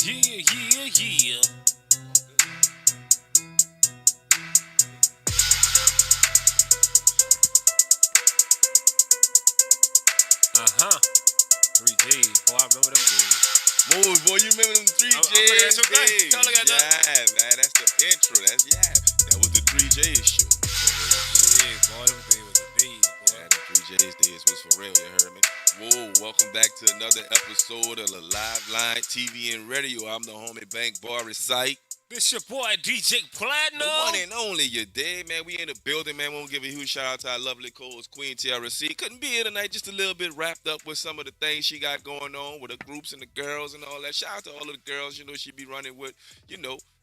Yeah, yeah, yeah. Uh-huh. 3Gs. Boy, I remember them days. Boy, boy, you remember them three I'm looking at J's your thing. days? Y'all look at that. Yeah, man, that's the intro. That was the three J's show. Yeah, boy, them days was the days, boy. Yeah, the three J's days was for real. You heard me? Whoa, welcome back to another episode of the Live Line TV and Radio. I'm the homie Bankboy Resight. This your boy, DJ The one Platinum. and only, you dig, man. We in the building, man. We want to give a huge shout out to our lovely co-host, Qween Tiara. Couldn't be here tonight, just a little bit wrapped up with some of the things she got going on with the groups and the girls and all that. Shout out to all of the girls, she be running with.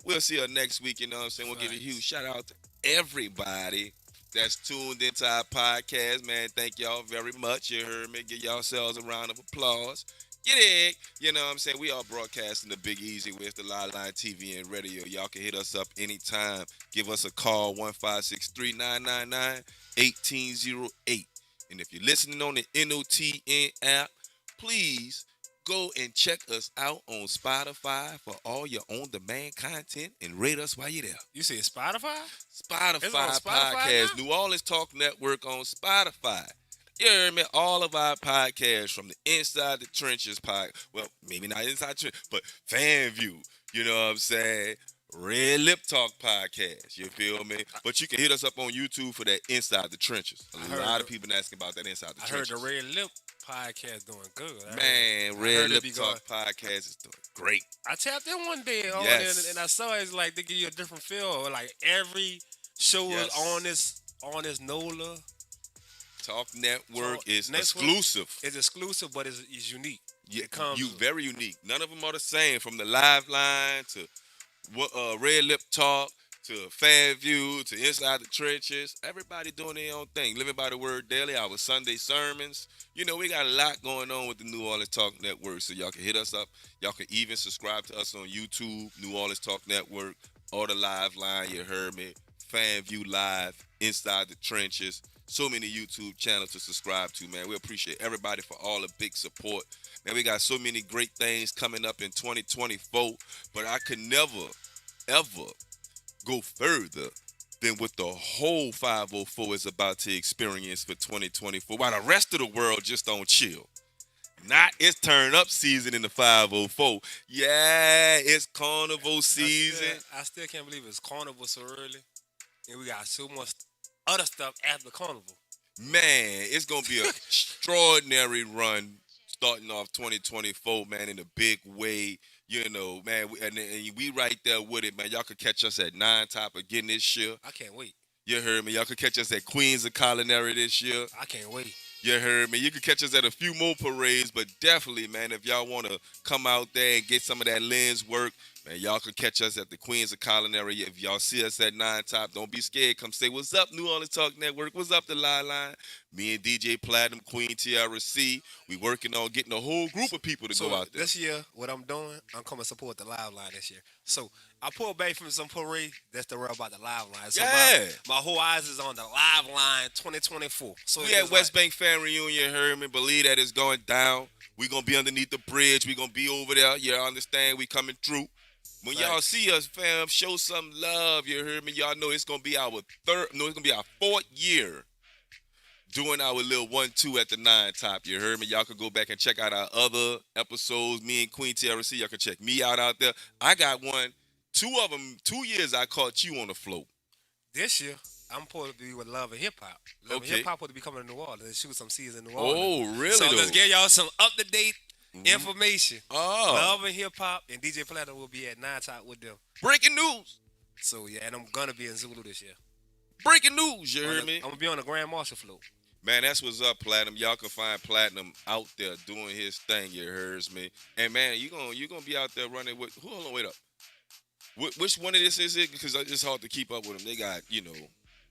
We'll see her next week, you know what I'm saying? We'll give a huge shout out to everybody that's tuned into our podcast, man. Thank y'all very much. You heard me. Give yourselves a round of applause. You dig? You know what I'm saying? We are broadcasting the Big Easy with the Live Line TV and Radio. Y'all can hit us up anytime. Give us a call, 156-399-1808. And if you're listening on the NOTN app, please go and check us out on Spotify for all your on-demand content and rate us while you're there. You see Spotify? Spotify, It's on Spotify podcast, now? New Orleans Talk Network on Spotify. You heard me? All of our podcasts from the Inside the Trenches well, maybe not Inside the Trenches, but Fan View. You know what I'm saying? Red Lip Talk podcast. You feel me? But you can hit us up on YouTube for that Inside the Trenches. A lot of people asking about that Inside the I heard Trenches. the Red Lip podcast doing good. Man, I Red heard it Lip be Talk podcast is doing great. I tapped in one day on Yes. it, and I saw it's like they give you a different feel. Like every show Yes. is on this Nola. Talk Network Talk is Network exclusive. It's exclusive, but it's unique. Yeah, It comes very unique. None of them are the same. From the live line to Red Lip Talk to Fan View to Inside the Trenches. Everybody doing their own thing. Living by the Word Daily. Our Sunday sermons. We got a lot going on with the New Orleans Talk Network. So y'all can hit us up. Y'all can even subscribe to us on YouTube, New Orleans Talk Network, or the live line. You heard me. Fan View Live, Inside the Trenches. So many YouTube channels to subscribe to, man. We appreciate everybody for all the big support. Man, we got so many great things coming up in 2024, but I could never, ever go further than what the whole 504 is about to experience for 2024, while the rest of the world just don't chill. Not it's turn up season in the 504. Yeah, it's carnival season. I still can't believe it's carnival so early, and we got so much other stuff after the carnival. Man, it's going to be an extraordinary run starting off 2024, man, in a big way. Man, and we right there with it, man. Y'all could catch us at 9 Top again this year. I can't wait. You heard me. Y'all could catch us at Queens of Culinary this year. I can't wait. You heard me. You could catch us at a few more parades, but definitely, man, if y'all want to come out there and get some of that lens work, man, y'all could catch us at the Queens of Culinary. If y'all see us at 9 Top, don't be scared. Come say, what's up, New Orleans Talk Network? What's up, the Line Line? Me and DJ Platinum, Qween, Tiara, we working on getting a whole group of people to go out there. This year, what I'm doing, I'm coming to support the live line this year. So I pulled back from some parade. That's the real about the live line. So Yeah. my whole eyes is on the live line 2024. So We at West Bank Fan Reunion, heard me. Believe that it's going down. We going to be underneath the bridge. We going to be over there. You understand? We coming through. When y'all see us, fam, show some love. You heard me? Y'all know it's going to be our it's going to be our 4th year doing our little 1-2 at the 9 Top. You heard me? Y'all can go back and check out our other episodes. Me and Qween Tiara, y'all can check me out there. I got 2 of them, 2 years I caught you on the float. This year, I'm supposed to be with Love and Hip Hop. Love and Okay. Hip Hop supposed to be coming to New Orleans and shoot some scenes in New Orleans. Oh, really So though? let's get y'all some up-to-date information. Oh. Love and Hip Hop and DJ Platinum will be at 9 Top with them. Breaking news. So yeah, and I'm gonna be in Zulu this year. Breaking news, you heard me? I'm gonna be on the Grand Marshal float. Man, that's what's up, Platinum. Y'all can find Platinum out there doing his thing, you heard me? And man, you gonna be out there running with hold on, wait up. Which one of this is it? Because it's hard to keep up with them. They got,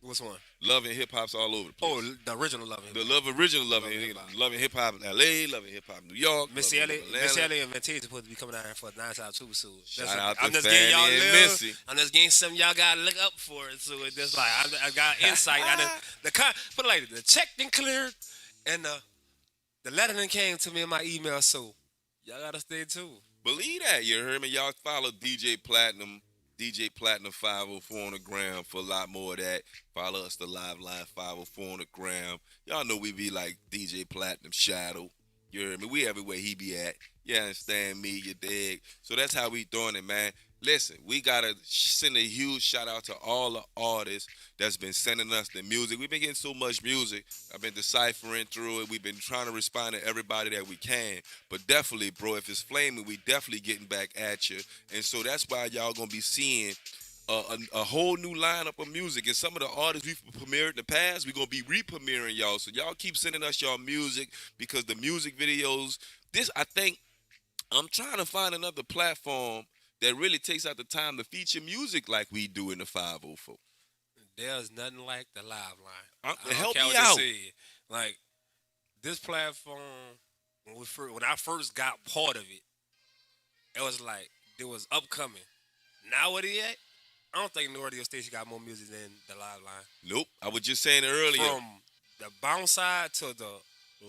Which one? Love and Hip Hop's all over the place. Oh, the original Love and The Hip Hop. original Love Love and and Hip Hop. Love and Hip Hop in LA, Love and Hip Hop New York. Missy Love and Elliott, Hip Hop Missy Atlanta. Elliott and Vintage supposed to be coming down here for the 9 Top too. So Shout out I'm to just getting y'all Fanny and little. Missy. I'm just getting something y'all gotta look up for it. So it's just like I got insight. Put it like the check then cleared, and the letter then came to me in my email. So y'all gotta stay tuned. Believe that, you heard me? Y'all follow DJ Platinum 504 on the gram for a lot more of that. Follow us, the Live Line 504 on the gram. Y'all know we be like DJ Platinum Shadow. You heard me? We everywhere he be at. You understand me? You dig? So that's how we doing it, man. Listen, we gotta send a huge shout out to all the artists that's been sending us the music. We've been getting so much music. I've been deciphering through it. We've been trying to respond to everybody that we can. But definitely, bro, if it's flaming, we definitely getting back at you. And so that's why y'all gonna be seeing a whole new lineup of music. And some of the artists we've premiered in the past, we're gonna be re-premiering y'all. So y'all keep sending us y'all music because the music videos. This I think I'm trying to find another platform that really takes out the time to feature music like we do in the 504. There's nothing like the live line. I don't Help care me what out. they say. Like this platform, when I first got part of it, it was like it was upcoming. Now what it at? I don't think no radio station got more music than the live line. Nope. I was just saying it earlier. From the bounce side to the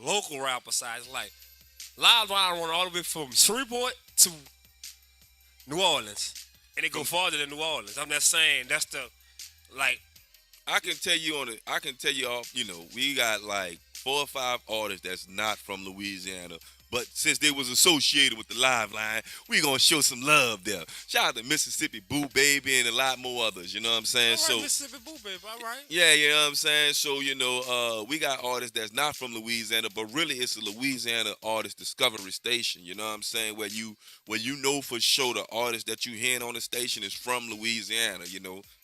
local rapper side, it's like live line run all the way from Shreveport to New Orleans, and it go farther than New Orleans. I'm just saying that's the like. I can tell you off, we got like 4 or 5 artists that's not from Louisiana. But since they was associated with the live line, we gonna show some love there. Shout out to Mississippi Boo Baby and a lot more others, you know what I'm saying? All right, Mississippi Boo Baby, all right. Yeah, you know what I'm saying? So, we got artists that's not from Louisiana, but really it's a Louisiana artist discovery station, you know what I'm saying? Where you know for sure the artist that you hearing on the station is from Louisiana,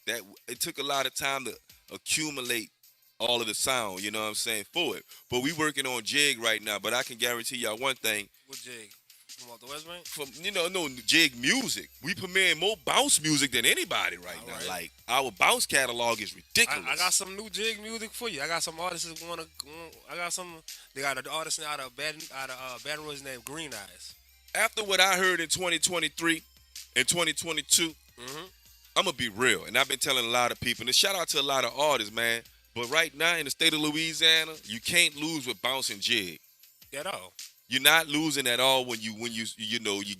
That it took a lot of time to accumulate all of the sound, you know what I'm saying, for it. But we working on Jig right now, but I can guarantee y'all one thing. What Jig? From off the West Bank? From, no Jig music. We premiering more bounce music than anybody right now. Right. Like, our bounce catalog is ridiculous. I got some new Jig music for you. I got some artists that they got an artist out of Baton Rouge named Green Eyes. After what I heard in 2023 and 2022, I'm going to be real. And I've been telling a lot of people, and shout out to a lot of artists, man. But right now in the state of Louisiana, you can't lose with bounce and jig. At all. You're not losing at all when you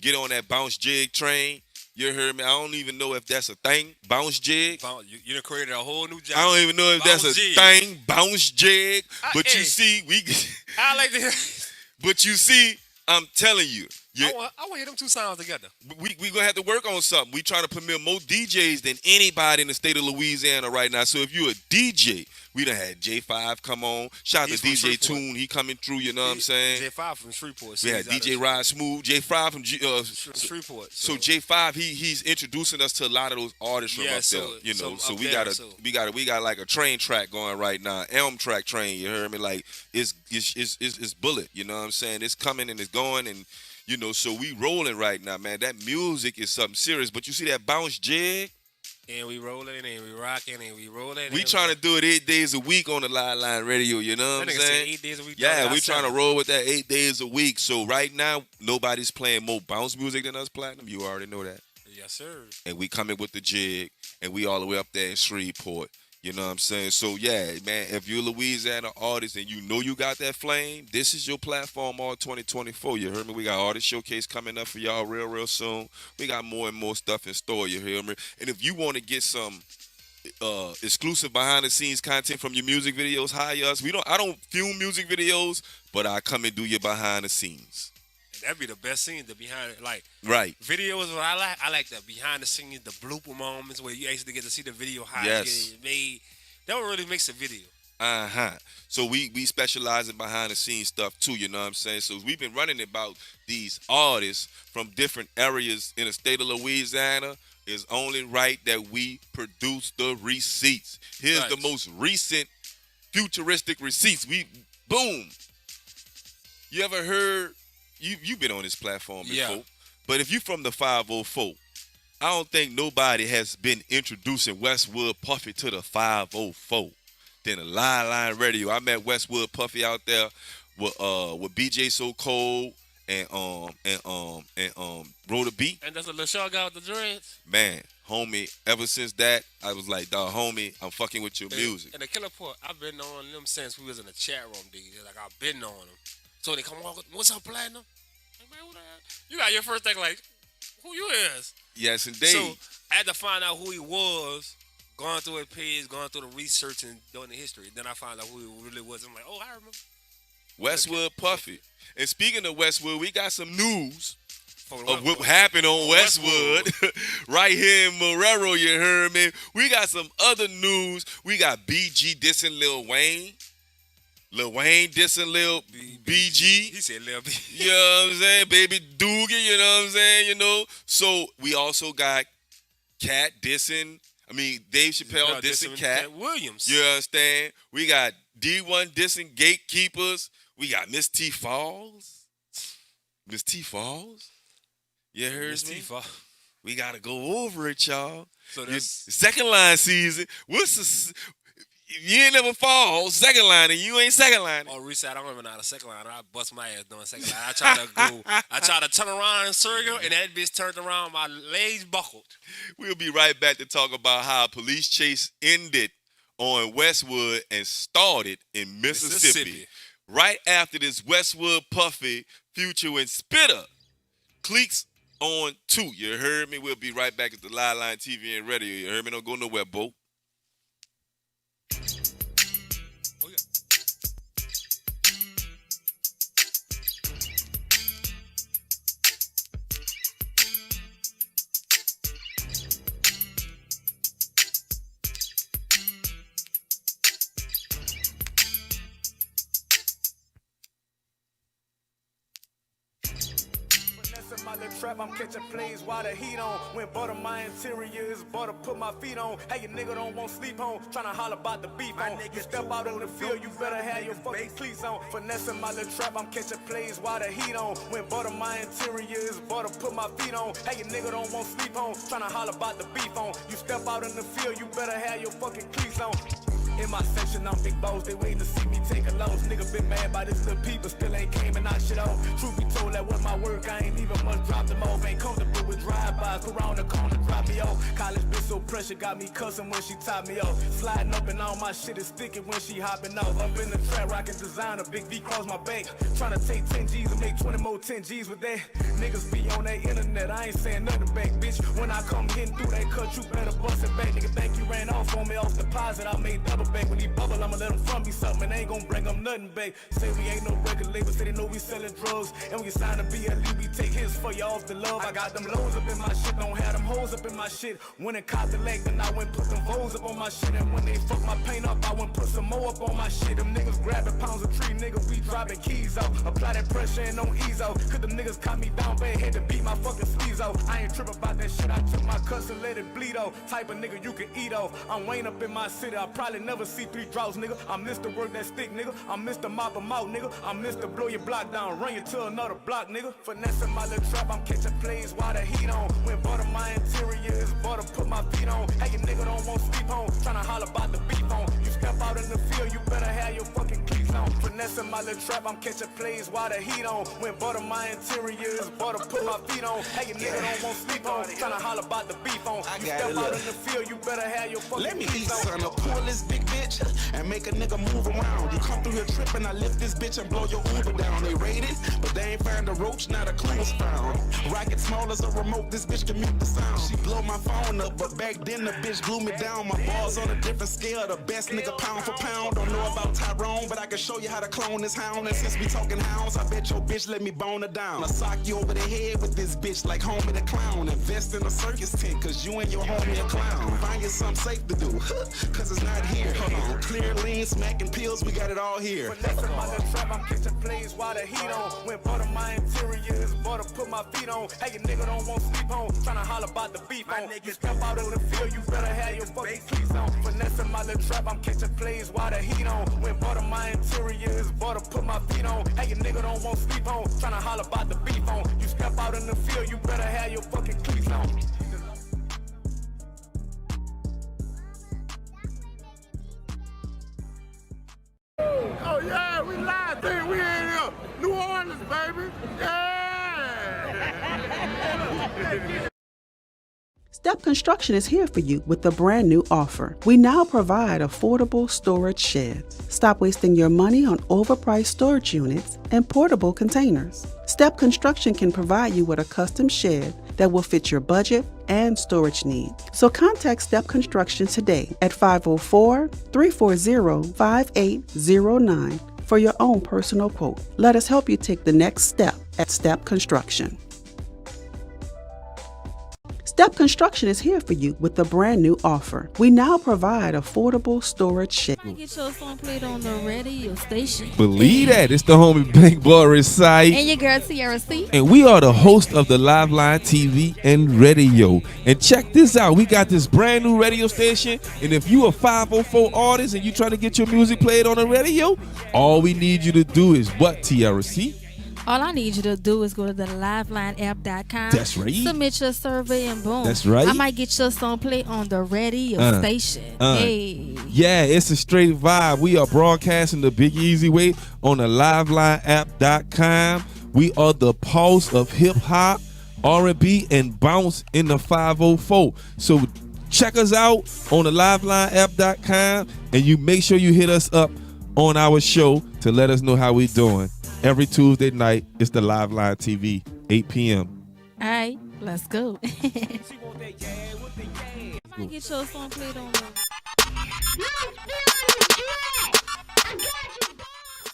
get on that bounce jig train. You heard me? I don't even know if that's a thing. Bounce jig. You done created a whole new genre. I don't even know if that's a thing. Bounce jig. But you see, I like to. But you see, I'm telling you. I want to hear them two sounds together. We gonna have to work on something. We trying to premiere more DJs than anybody in the state of Louisiana right now. So if you're a DJ, we done had J5 come on. Shout out to DJ Tune. He coming through. You know what I'm saying? J5 from Shreveport. We had DJ Ride Smooth. J5 from Shreveport. So J5 he's introducing us to a lot of those artists from up there. So we got like a train track going right now. Elm track train. You heard me? Like it's bullet. You know what I'm saying? It's coming and it's going and. So we rolling right now, man. That music is something serious. But you see that bounce jig? And we rolling and we rocking and we rolling. We trying to do it 8 days a week on the Live Line Radio, you know what I'm saying? 8 days a week. Yeah, we trying to roll with that 8 days a week. So right now, nobody's playing more bounce music than us, Platinum. You already know that. Yes, sir. And we coming with the jig, and we all the way up there in Shreveport. You know what I'm saying? So, yeah, man, if you're a Louisiana artist and you know you got that flame, this is your platform all 2024. You heard me? We got Artist Showcase coming up for y'all real soon. We got more and more stuff in store. You hear me? And if you want to get some exclusive behind-the-scenes content from your music videos, hire us. I don't film music videos, but I come and do your behind-the-scenes. That'd be the best scenes, the behind it. Like right. Videos what I like the behind the scenes, the blooper moments where you actually get to see the video how yes. it made. That what really makes a video. So we specialize in behind the scenes stuff too, you know what I'm saying? So we've been running about these artists from different areas in the state of Louisiana. It's only right that we produce the receipts. Here's the most recent futuristic receipts. Boom. You ever heard You've been on this platform before, yeah. But if you from the 504, I don't think nobody has been introducing Westwood Puffy to the 504 than the Line Radio. I met Westwood Puffy out there with BJ So Cold and wrote a beat. And that's a LaShaw guy with the dreads. Man, homie, ever since that, I was like, dawg, homie, I'm fucking with your music. And the killer part, I've been on them since we was in the chat room, dude. Like I've been on them. So they come walk, what's up, Platinum? Like, man, who the hell? You got your first thing like, who you is? Yes, indeed. So I had to find out who he was, going through his page, going through the research and doing the history. Then I found out who he really was. I'm like, oh, I remember. Westwood Puffy. And speaking of Westwood, we got some news of what Westwood. happened on Westwood. Right here in Marrero, you heard me. We got some other news. We got BG dissing Lil Wayne. Lil Wayne dissing Lil BG. He said Lil B. You know what I'm saying? Baby Doogie, you know what I'm saying? You know? So we also got Katt dissing, Dave Chappelle dissing Katt. Williams. You understand? We got D1 dissing Gatekeepers. We got Miss T Falls. Miss T Falls? You heard Miss me? T Falls. We got to go over it, y'all. So that's Second line season. You ain't never fall second line and you ain't second line. Oh, Resight, I don't even know how to second line. I bust my ass doing second line. I try to turn around in circle, and that bitch turned around. My legs buckled. We'll be right back to talk about how a police chase ended on Westwood and started in Mississippi. Right after this Westwood Puffy, Future, and Spitta. Cleats on 2. You heard me? We'll be right back at the Live Line TV and radio. You heard me? Don't go nowhere, Bo. Oh, yeah. My little trap, I'm catching plays while the heat on. When butter my interior is butter, put my feet on. Hey, your nigga don't want sleep on. Tryna holler about the beef on. You step out in the field, you better have your fucking cleats on. Finessing my little trap, I'm catching plays while the heat on. When butter my interior is butter, put my feet on. Hey, your nigga don't want sleep on. Tryna holler about the beef on. You step out in the field, you better have your fucking cleats on. In my section, I'm big boss. They waiting to see me take a loss. Nigga been mad by this little people, still ain't came and I shit off. Truth be told, that was my work. I ain't even much dropped them off. Ain't comfortable with drive-bys. Go around the corner, drop me off. College bitch so pressure, got me cussing when she top me off. Sliding up and all my shit is sticking when she hopping off. I'm in the trap, rockin' designer, big V cross my bank. Tryna take 10 G's and make 20 more 10 G's with that. Niggas be on that internet, I ain't saying nothing back, bitch. When I come hitting through that cut, you better bust it back. Nigga think you ran off on me off deposit, I made double back. When he bubble, I'ma let him from me something, ain't gon' bring him nothing back. Say we ain't no record label, say they know we selling drugs. And we sign a BLE, we take hits for you off the love. I got them lows up in my shit, don't have them hoes up in my shit. When it caught the leg, then I went put them foes up on my shit. And when they fuck my paint up, I went put some more up on my shit. Them niggas grabbing pounds of tree, nigga, we dropping keys out. Apply that pressure and don't ease out. Cause them niggas caught me down bad, had to beat my fucking sleeves out. I ain't tripping about that shit, I took my cuss and let it bleed out. Type of nigga you can eat off. I'm Wayne up in my city, I probably never see 3 droughts, nigga. I'm Mr. Work that stick, nigga. I'm Mr. Mop 'em out, nigga. I'm Mr. Blow your block down, run you to another block, nigga. Finessing my little trap, I'm catching plays while the heat on. When butter my interior is butter, put my feet on. Hey, your nigga don't want sleep on. Tryna holler about the beef on. You step out in the field, you better have your fucking cleats on. Finessing my little trap, I'm catching plays while the heat on. When butter my interior is butter, put my feet on. Hey, your nigga don't want sleep on. Tryna holler about the beef on. You step out in the field, you better have your fucking cleats on. Let me eat, son, pull this big bitch and make a nigga move around. You come through here tripping, I lift this bitch and blow your Uber down. They raided, but they ain't found a roach, not a clue was found. Rocket small as a remote, this bitch can mute the sound. She blow my phone up, but back then the bitch blew me down. My bars on a different scale, the best nigga pound for pound. Don't know about Tyrone, but I can show you how to clone this hound. And since we talking hounds, I bet your bitch let me bone her down. I sock you over the head with this bitch like homie the clown. Invest in a circus tent, cause you and your homie a clown. Find you something safe to do, cause it's not here. Hold on, clear, lean, smacking pills, we got it all here. Finessing my little trap, I'm catching plays while the heat on. When butter my interior is butter, put my feet on. Hey, your nigga don't want sleep on. Tryna holler about the beef on. You step out in the field, you better have your fucking cleats on. Finessing my little trap, I'm catching plays while the heat on. When butter my interior is butter, put my feet on. Hey, your nigga don't want sleep on. Tryna holler about the beef on. You step out in the field, you better have your fucking cleats on. Oh yeah, we live thing, we in here. New Orleans, baby. Yeah! Step Construction is here for you with a brand new offer. We now provide affordable storage sheds. Stop wasting your money on overpriced storage units and portable containers. Step Construction can provide you with a custom shed that will fit your budget and storage needs. So contact Step Construction today at 504-340-5809 for your own personal quote. Let us help you take the next step at Step Construction. Step Construction is here for you with a brand new offer. We now provide affordable storage sheds. Get your song played on the radio station. Believe that. It's the homie Bankboy Resight. And your girl Tiara C. And we are the host of the Live Line TV and radio. And check this out. We got this brand new radio station. And if you a 504 artist and you trying to get your music played on the radio, all we need you to do is what, Tiara C? All I need you to do is go to the livelineapp.com. That's right. Submit your survey and boom. That's right. I might get your song played on the radio station. Hey. Yeah, it's a straight vibe. We are broadcasting the Big Easy way on the livelineapp.com. We are the pulse of hip hop, R&B, and bounce in the 504. So check us out on the livelineapp.com and you make sure you hit us up on our show to let us know how we doing. Every Tuesday night, it's the Live Line TV, 8 p.m. All right, let's go. I might get your song played on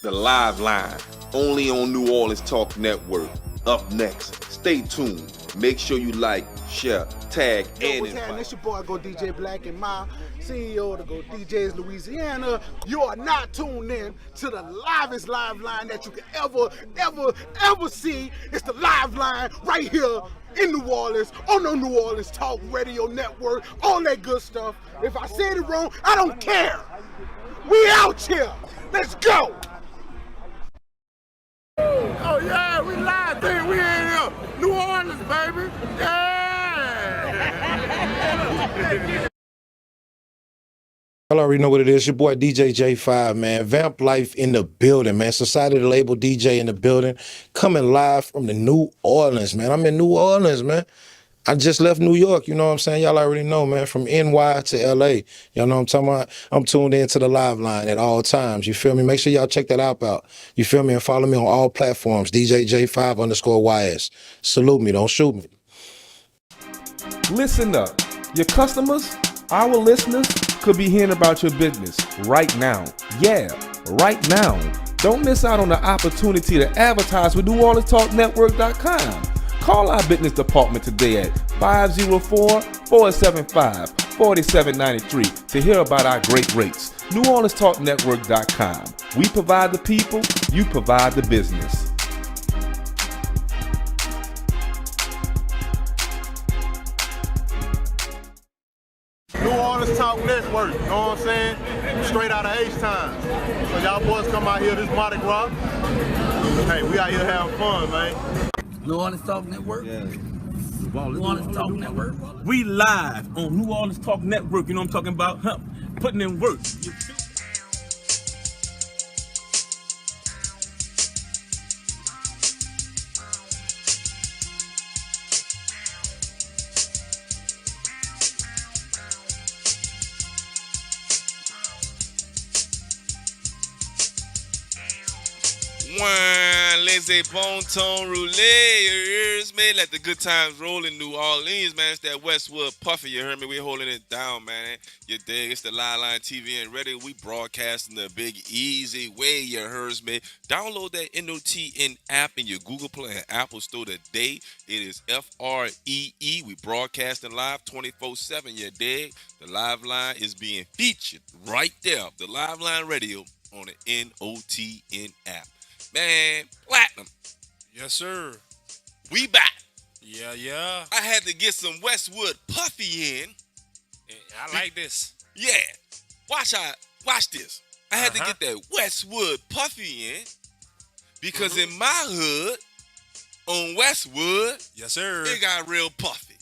The Live Line, only on New Orleans Talk Network. Up next, stay tuned. Make sure you like, share, tag, and invite. It's your boy Go DJ Black and my CEO to Go DJs Louisiana. You are not tuned in to the livest live line that you can ever see. It's the Live Line right here in New Orleans on the New Orleans Talk Radio Network. All that good stuff. If I said it wrong, I don't care. We out here. Let's go. Oh yeah, we live thing. We in here. New Orleans, baby. Yeah. Y'all already know what it is. Your boy DJ J5, man. Vamp Life in the building, man. Society the Label DJ in the building. Coming live from the New Orleans, man. I'm in New Orleans, man. I just left New York, you know what I'm saying? Y'all already know, man. From NY to LA. Y'all know what I'm talking about? I'm tuned in to the Live Line at all times. You feel me? Make sure y'all check that app out. You feel me? And follow me on all platforms. DJ J5_YS. Salute me. Don't shoot me. Listen up. Your customers, our listeners, could be hearing about your business right now. Yeah, right now. Don't miss out on the opportunity to advertise with NewOrleansTalkNetwork.com. Call our business department today at 504-475-4793 to hear about our great rates. NewOrleansTalkNetwork.com. We provide the people, you provide the business. New Orleans Talk Network, you know what I'm saying? Straight out of H-Time. So y'all boys come out here this Mardi Gras. Hey, we out here having fun, man. New Orleans Talk Network. Yeah. New Orleans Talk Network. We live on New Orleans Talk Network. You know what I'm talking about? Huh? Putting in work. Laissez bon ton rouler, your ears, man. Let the good times roll in New Orleans, man. It's that Westwood Puffy, you heard me? We're holding it down, man. You dig? It's the Live Line TV and radio. We broadcasting the Big Easy way, you heard me? Download that NOTN app in your Google Play and Apple Store today. It is FREE. We broadcasting live 24/7, you dig? The Live Line is being featured right there. The Live Line radio on the NOTN app. Man, Platinum. Yes, sir. We back. Yeah. I had to get some Westwood Puffy in. I like this. Yeah. Watch this. I had to get that Westwood Puffy in because in my hood on Westwood, yes, sir, it got real puffy.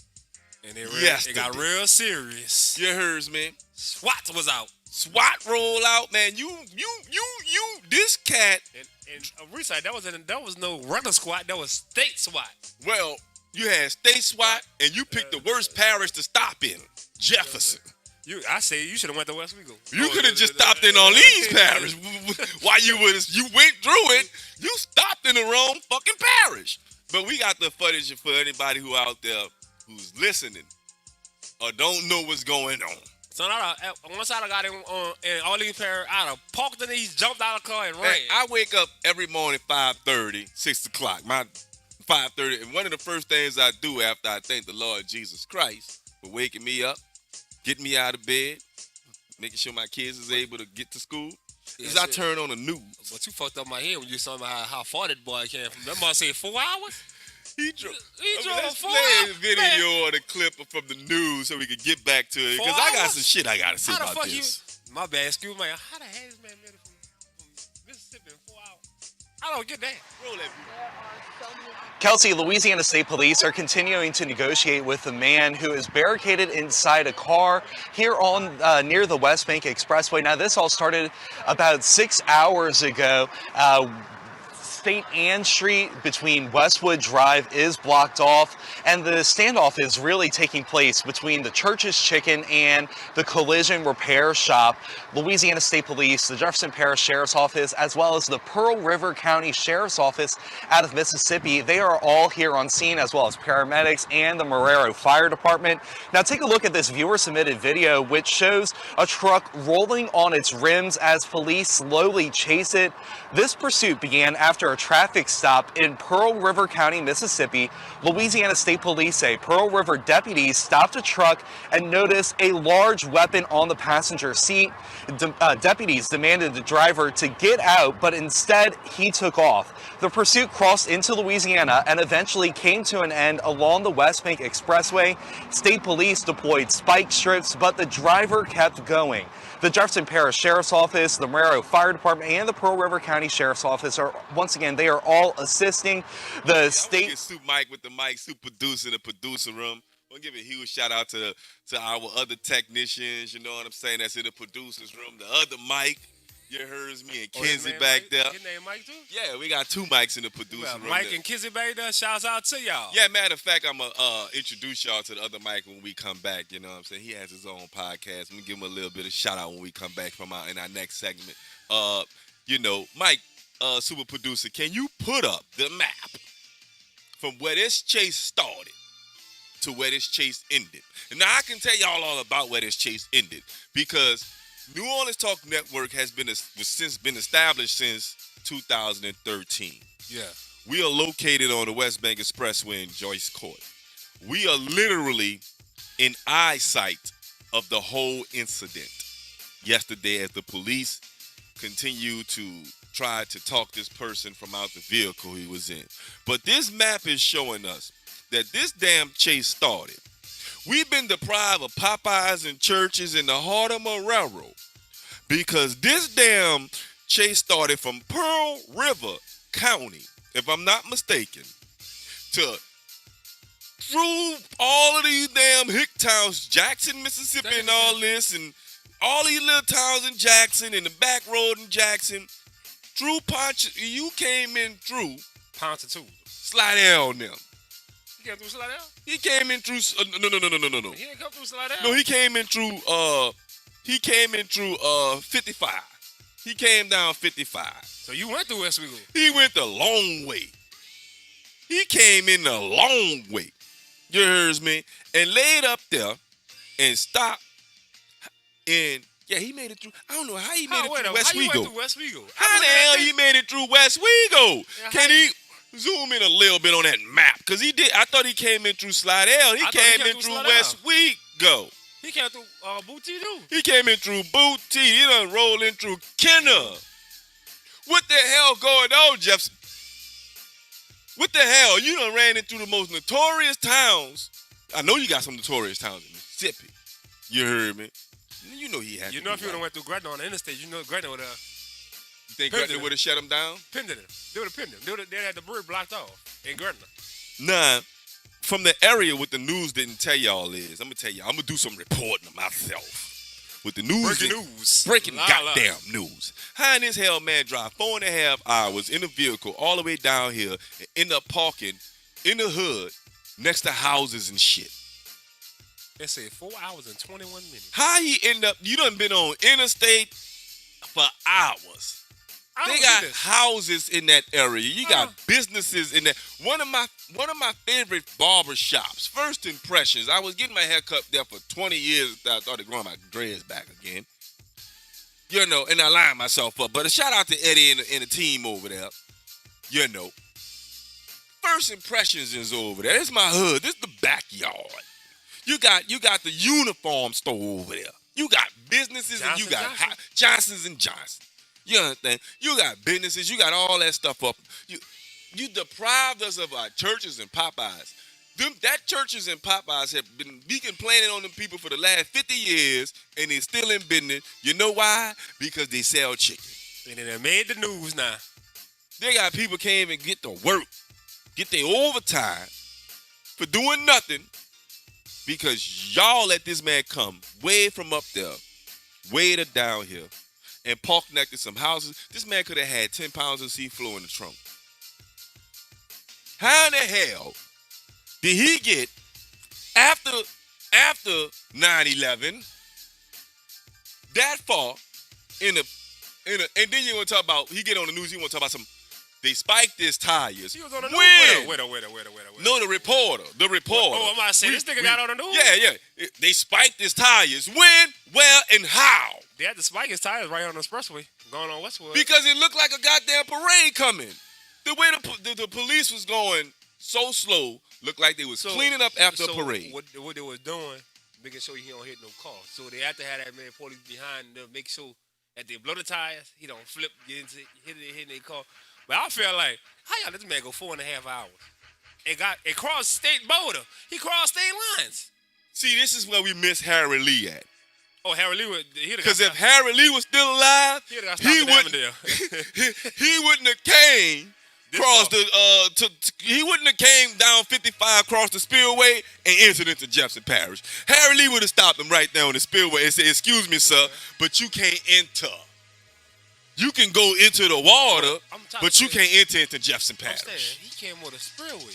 And it got real serious. You heard me. SWAT was out. SWAT roll out, man. You, this cat. And Resight, that was no runner squad. That was state SWAT. Well, You had state SWAT, and you picked the worst parish to stop in, Jefferson. I say you should have went to Westwood. You could have just stopped in on Lee's parish. While you went through it, you stopped in the wrong fucking parish. But we got the footage for anybody who out there who's listening or don't know what's going on. So once I got in Orleans Parish, I'd have parked in these, jumped out of the car, and ran. Hey, I wake up every morning 5:30, 6 o'clock. My 5:30, and one of the first things I do after I thank the Lord Jesus Christ for waking me up, getting me out of bed, making sure my kids is able to get to school, is I turn on the news. But you fucked up my head when you saw how far that boy came from. That boy said 4 hours? He drove Let's 4 play hours. a video or the clip from the news so we could get back to it. Because I got some shit I got to say about this. My bad, excuse me. How the hell this man made it from Mississippi in 4 hours? I don't get that. Roll that video. Kelsey, Louisiana State Police are continuing to negotiate with a man who is barricaded inside a car here on near the West Bank Expressway. Now, this all started about 6 hours ago. State Ann Street between Westwood Drive is blocked off, and the standoff is really taking place between the Church's Chicken and the Collision Repair Shop. Louisiana State Police, the Jefferson Parish Sheriff's Office, as well as the Pearl River County Sheriff's Office out of Mississippi, they are all here on scene, as well as paramedics and the Marrero Fire Department. Now take a look at this viewer-submitted video, which shows a truck rolling on its rims as police slowly chase it. This pursuit began after a traffic stop in Pearl River County, Mississippi. Louisiana State Police say Pearl River deputies stopped a truck and noticed a large weapon on the passenger seat. Deputies demanded the driver to get out, but instead he took off. The pursuit crossed into Louisiana and eventually came to an end along the West Bank Expressway. State police deployed spike strips, but the driver kept going. The Jefferson Parish Sheriff's Office, the Marrero Fire Department, and the Pearl River County Sheriff's Office are, once again, they are all assisting the state. Soup Mike with the mic, soup producer in the producer room. I want to give a huge shout out to our other technicians, you know what I'm saying, that's in the producer's room. The other Mike, you heard me and Kenzie back there. His name Mike too? Yeah, we got 2 mics in the producer room. Mike and Kizzy back there, shouts out to y'all. Yeah, matter of fact, I'm going to introduce y'all to the other Mike when we come back, you know what I'm saying? He has his own podcast. I'm going to give him a little bit of shout out when we come back in our next segment. Mike, super producer, can you put up the map from where this chase started to where this chase ended? And now I can tell y'all all about where this chase ended because New Orleans Talk Network has been established since 2013. Yeah. We are located on the West Bank Expressway in Joyce Court. We are literally in eyesight of the whole incident yesterday as the police continue to try to talk this person from out the vehicle he was in. But this map is showing us that this damn chase started. We've been deprived of Popeyes and churches in the heart of a railroad because this damn chase started from Pearl River County, if I'm not mistaken, to through all of these damn hick towns, Jackson, Mississippi, and all this, and all these little towns in Jackson, and the back road in Jackson, through Ponch. You came in through Ponchatoula. Slidell now. He came through Slidell? He came in through. No. He didn't come through Slidell. No, he came in through. 55. He came down 55. So you went through Westwood. He went the long way. He came in the long way. You heard me? And laid up there and stopped. And yeah, he made it through. I don't know how he made it through West Wego. How you went through West Wego? How the hell he made it through West Wego? Can he zoom in a little bit on that map? Because he did. I thought he came in through Slidell. He came in through West Wego. He came through Booty too. He came in through Booty. He done rolled in through Kenner. What the hell going on, Jefferson? What the hell? You done ran into the most notorious towns. I know you got some notorious towns in Mississippi. You heard me? You know he had. You know if you would have went through Gretna on the interstate, you know Gretna would have. You think Gretna would have shut him down? Pinned him. They would have pinned him. They had the bridge blocked off in Gretna. Nah. From the area, what the news didn't tell y'all is, I'm going to tell y'all, I'm going to do some reporting myself. With the news. Breaking goddamn news. How in this hell, man, drive 4.5 hours in a vehicle all the way down here and end up parking in the hood next to houses and shit. They said 4 hours and 21 minutes. How he end up? You done been on interstate for hours. They got houses in that area. You got businesses in that. One of my favorite barber shops. First Impressions. I was getting my hair cut there for 20 years. I started growing my dreads back again. You know, and I lined myself up. But a shout out to Eddie and the team over there. You know, First Impressions is over there. This is my hood. This is the backyard. You got the uniform store over there. You got businesses and you got Johnson's and Johnson. You understand? You got businesses. You got all that stuff up. You deprived us of our churches and Popeyes. That churches and Popeyes have been complaining on them people for the last 50 years, and they're still in business. You know why? Because they sell chicken. And they made the news now. They got people can't even get to work, get their overtime for doing nothing because y'all let this man come way from up there, way to down here, and park next to some houses. This man could have had 10 pounds of seafloor in the trunk. How in the hell did he get, after 9/11, that far and then you want to talk about, he get on the news, he want to talk about they spiked his tires. He was on the news. Wait. No, the reporter. Oh, I'm about to say, this nigga got on the news? Yeah. They spiked his tires. When, where, and how? They had to spike his tires right on the expressway, going on Westwood. Because it looked like a goddamn parade coming. The way the police was going so slow, looked like they was cleaning up after a parade. What they was doing, making sure he don't hit no car. So they had to have that man police behind them, make sure that they blow the tires, he don't flip, hit their car. But I feel like, how y'all let this man go 4.5 hours? It crossed state border. He crossed state lines. See, this is where we miss Harry Lee at. Oh, Harry Lee would. Because if Harry Lee was still alive, he wouldn't have came he wouldn't have came down 55 across the spillway and entered into Jefferson Parish. Harry Lee would have stopped him right there on the spillway and said, "Excuse me, sir, but you can't enter. You can go into the water, but you can't enter into Jefferson Parish." He came on the spillway.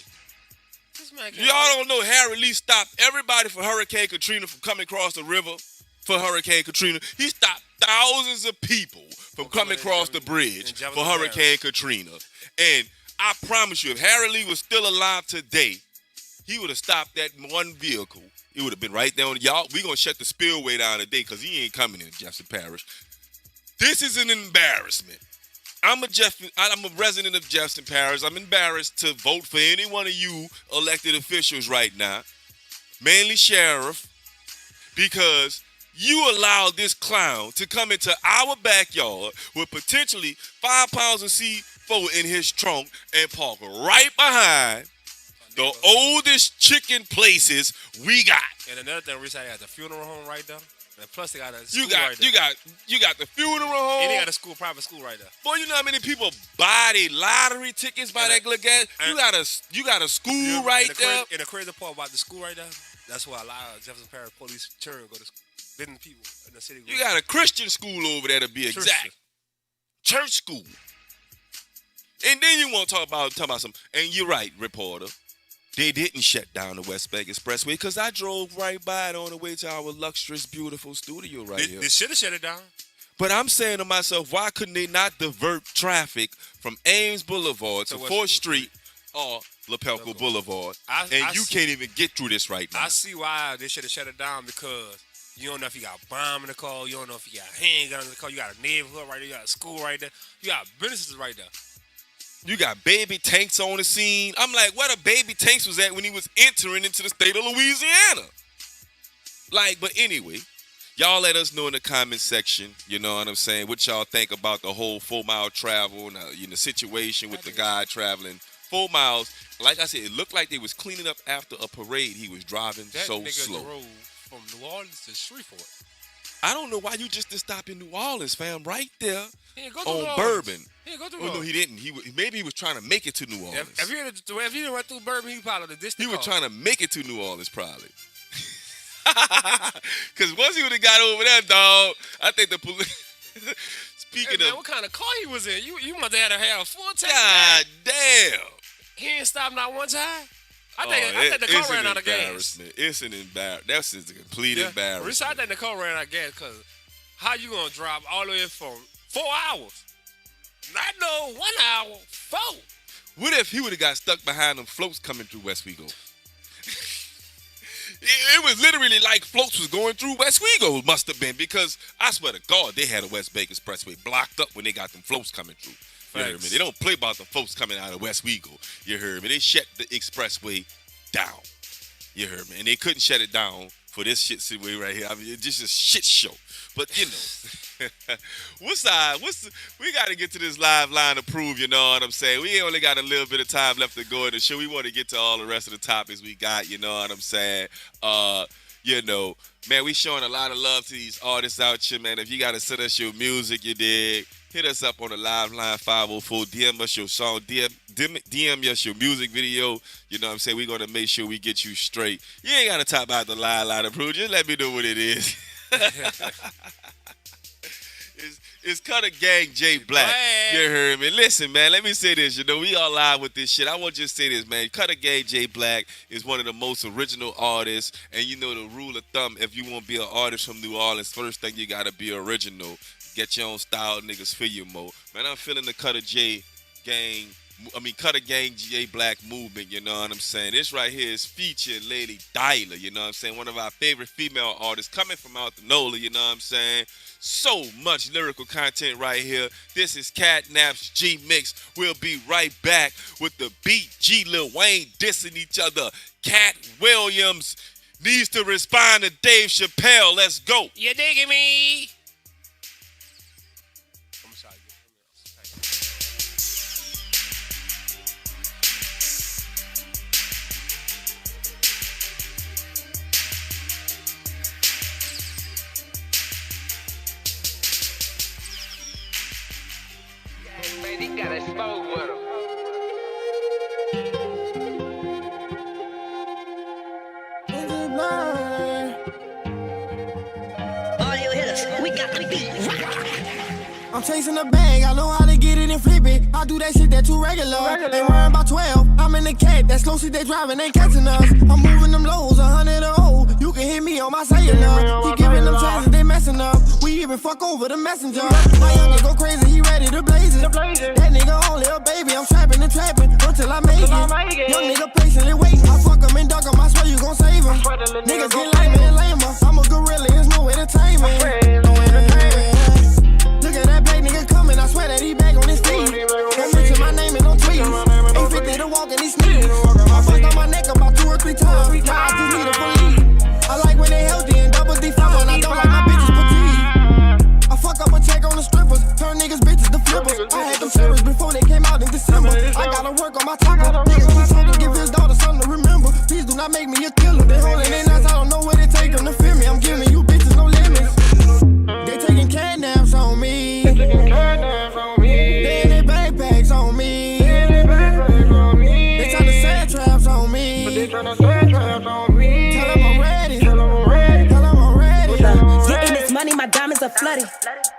Y'all don't know Harry Lee stopped everybody for Hurricane Katrina from coming across the river for Hurricane Katrina. He stopped thousands of people from coming across the bridge for Hurricane Katrina. And I promise you, if Harry Lee was still alive today, he would have stopped that one vehicle. It would have been right there on y'all. We're going to shut the spillway down today because he ain't coming in Jefferson Parish. This is an embarrassment. I'm a resident of Jefferson Parish. I'm embarrassed to vote for any one of you elected officials right now, mainly sheriff, because you allowed this clown to come into our backyard with potentially 5 pounds of C4 in his trunk and park right behind the oldest chicken places we got. And another thing, Resight has a funeral home right there. And plus, they got a school you got the funeral home. And they got a private school right there. Boy, you know how many people buy their lottery tickets by that little gas? You got a school right there. And the crazy part about the school right there, that's why a lot of Jefferson Parish police turn go to business people in the city. You got a Christian school over there to be exact. Church school. And then you want to talk about some. And you're right, reporter. They didn't shut down the West Bank Expressway because I drove right by it on the way to our luxurious, beautiful studio here. They should have shut it down. But I'm saying to myself, why couldn't they not divert traffic from Ames Boulevard to 4th Street or Lapelco Boulevard? You can't even get through this right now. I see why they should have shut it down because you don't know if you got a bomb in the car. You don't know if you got a handgun in the car. You got a neighborhood right there. You got a school right there. You got businesses right there. You got baby tanks on the scene. I'm like, where the baby tanks was at when he was entering into the state of Louisiana? But anyway, y'all let us know in the comment section, you know what I'm saying, what y'all think about the whole 4 mile travel and the situation with the guy traveling 4 miles. Like I said, it looked like they was cleaning up after a parade. He was driving so slow. That nigga drove from New Orleans to Shreveport. I don't know why you just didn't stop in New Orleans, fam, right there on Bourbon. No, he didn't. Maybe he was trying to make it to New Orleans. If he didn't run through Bourbon, he probably the distance. He was trying to make it to New Orleans, probably. Because once he would have got over there, dog, I think the police. Speaking of, what kind of car he was in? You must have had a full tank. God damn. He ain't stopped not one time. I think the car ran out of gas. It's an embarrassment. That's just a complete embarrassment. I think the car ran out of gas because how you gonna drive all the way from 4 hours? Not no 1 hour, 4. What if he would have got stuck behind them floats coming through Westwood? It was literally like floats was going through Westwood, must have been, because I swear to God, they had a West Bank Expressway blocked up when they got them floats coming through. You heard me? They don't play about the folks coming out of Westwood. You heard me? They shut the expressway down. You heard me? And they couldn't shut it down for this shit situation right here. I mean, it's just a shit show. But you know, we got to get to this live line to prove, you know what I'm saying? We only got a little bit of time left to go in the show. We want to get to all the rest of the topics we got, you know what I'm saying? You know, man, we showing a lot of love to these artists out here, man. If you got to send us your music, you dig, hit us up on the live line 504, DM us your song, DM us your music video. You know what I'm saying? We're going to make sure we get you straight. You ain't got to talk about the live line to prove. Just let me know what it is. It's Cutter Gang J Black. You heard me. Listen, man, let me say this. You know, we all live with this shit. I want you to say this, man. Cutter Gang J Black is one of the most original artists. And you know the rule of thumb, if you want to be an artist from New Orleans, first thing you got to be original. Get your own style, niggas feel you more. Man, I'm feeling the Cutter Gang J Black movement, you know what I'm saying? This right here is featuring Lady Dyla, you know what I'm saying? One of our favorite female artists coming from out the Nola, you know what I'm saying? So much lyrical content right here. This is Katt, Naps Gmix. We'll be right back with the BG Lil Wayne dissing each other. Katt Williams needs to respond to Dave Chappelle. Let's go. You digging me? I'm chasing the bag, I know how to get it and flip it. I do that shit that too regular. They worrying about 12. I'm in the cat, that slow shit they driving, ain't catching us. I'm moving them lows, 100 or old. You can hit me on my cellular. Keep giving them chances, they messing up. We even fuck over the messenger. My youngin' go crazy, he ready to blaze it. That nigga only a baby, I'm trapping and trapping until I make it. Young nigga patiently waiting. I fuck him and duck him, I swear you gon' save him. Niggas get lame and lamer. I'm a gorilla, there's no entertainment. Look at that black nigga coming, I swear that he back on his feet. Don't mention my name and don't tweet. 850 to walk in these sneaks. I fucked on my neck about 2 or 3 times. Now I just need a police. I like when they healthy and double D5, and I don't like my bitches petite. I fuck up a check on the strippers, turn niggas bitches to flippers. I had them shivers before they came out in December. I gotta work on my taco. Niggas keep talking, give his daughter something to remember. Please do not make me a killer. They holding their nuts, I don't know where they take them to fear me. I'm giving you bitches no limits. They taking cat naps on me. They taking cat naps on me. They in their backpacks on me. They in their backpacks on me. They tryna set traps on me. But they tryna set traps on me. Tell them I'm ready. Tell them I'm ready. Tell them I'm ready. Getting this money, my diamonds are flooded.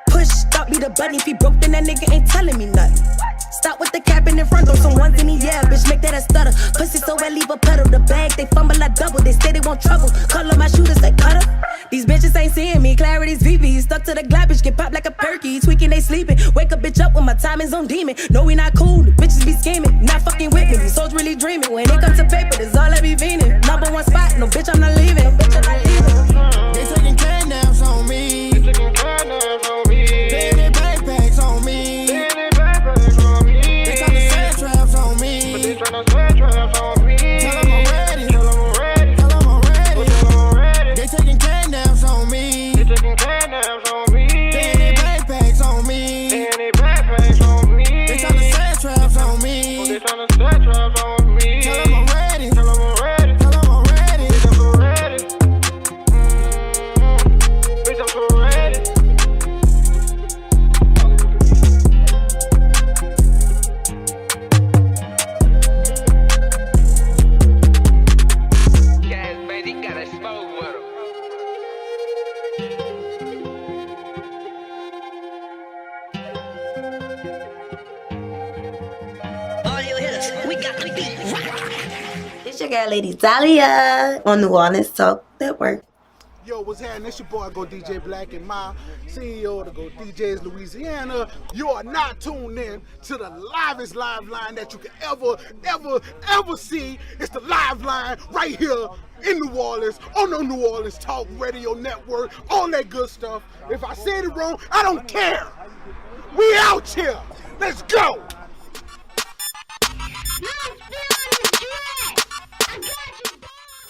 Push, stop, be the button. If he broke, then that nigga ain't telling me nothing. Stop with the cap in the front, throw some ones in the air, bitch, make that a stutter. Pussy so wet, leave a puddle. The bag, they fumble, I double. They say they want trouble. Call up my shooters, they cut up. These bitches ain't seeing me. Clarity's VV. Stuck to the glide, bitch, get popped like a perky. Tweaking, they sleeping. Wake a bitch up when my timing's on demon. No, we not cool. The bitches be scheming. Not fucking with me. These souls really dreaming. When it comes to paper, that's all I be fiending. Number 1 spot. No, bitch, I'm not leaving. No, bitch, I'm not leaving. They taking cat naps on me. They taking cat naps on me. They in their backpacks on me. They in their backpacks on me. They tryna set traps on me. But they tryna set traps on me. Tell them I'm ready. Tell them I'm ready. Tell them I'm ready. Tell them I'm ready. They taking cat naps on me. They taking cat naps on me. They in their backpacks on me. They in their backpacks on me. They tryna set traps on me. But they tryna set traps on me. Tell them I'm ready. Tell them I'm ready. Tell them I'm ready. Bitch, I'm so ready. Bitch, I'm so ready. Yes, baby, gotta smoke with him. All you hitters, we got the beat. It's your girl, Lady Dahlia, on New Orleans Talk Network. Yo, what's happening? It's your boy, Go DJ Black, and my CEO to Go DJs Louisiana. You are not tuned in to the livest live line that you can ever see. It's the live line right here in New Orleans, on the New Orleans Talk Radio Network, all that good stuff. If I said it wrong, I don't care. We out here. Let's go.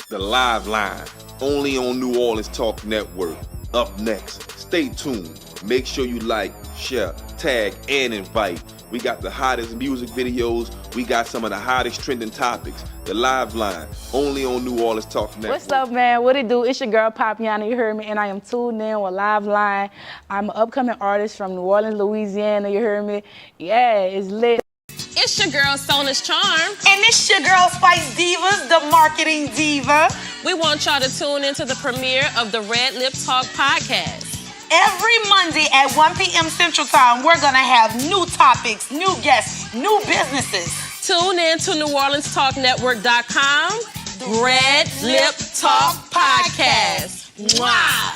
The live line, only on New Orleans Talk Network. Up next, stay tuned. Make sure you like, share, tag, and invite. We got the hottest music videos. We got some of the hottest trending topics. The live line, only on New Orleans Talk Network. What's up, man? What it do? It's your girl, Iijane, you heard me, and I am tuned in with Live Line. I'm an upcoming artist from New Orleans, Louisiana, you heard me? Yeah, it's lit. It's your girl, Sona's Charm. And it's your girl, Spice Divas, the marketing diva. We want y'all to tune into the premiere of the Red Lip Talk podcast. Every Monday at 1 p.m. Central Time, we're going to have new topics, new guests, new businesses. Tune in to NewOrleansTalkNetwork.com. Red Lip Talk podcast. Wow.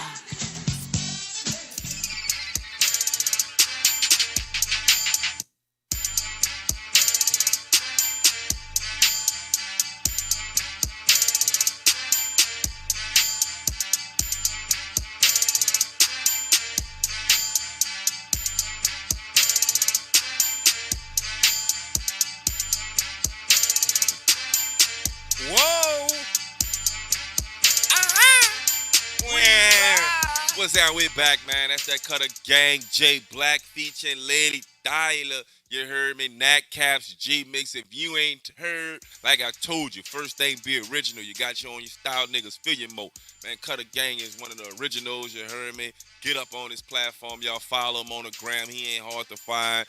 What's that? We're back, man. That's that Cutter Gang, J Black featuring Lady Dahlia. You heard me, Naps Gmix. If you ain't heard, like I told you, first thing be original. You got your own style niggas, feel your mo. Man, Cutter Gang is one of the originals. You heard me. Get up on his platform. Y'all follow him on the gram. He ain't hard to find.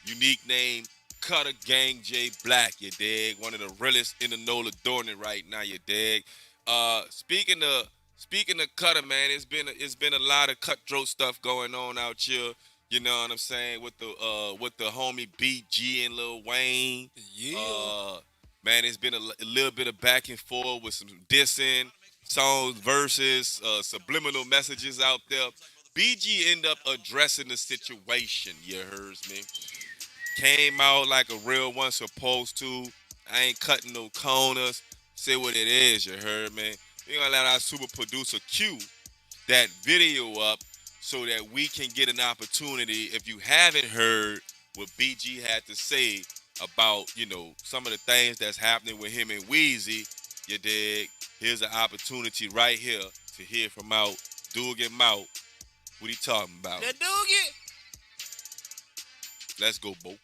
Unique name, Cutter Gang J Black, you dig? One of the realest in the Nola doing it right now, you dig? Speaking of Cutter, man, it's been a lot of cutthroat stuff going on out here. You know what I'm saying, with the homie BG and Lil Wayne. Yeah. Man, it's been a little bit of back and forth with some dissing songs, verses, subliminal messages out there. BG ended up addressing the situation. You heard me. Came out like a real one supposed to. I ain't cutting no corners. Say what it is. You heard me. We're going to let our super producer cue that video up so that we can get an opportunity. If you haven't heard what BG had to say about, you know, some of the things that's happening with him and Qweezy, you dig? Here's an opportunity right here to hear from out Doug and Mout. What he talking about? The Doogie. Let's go, Bo.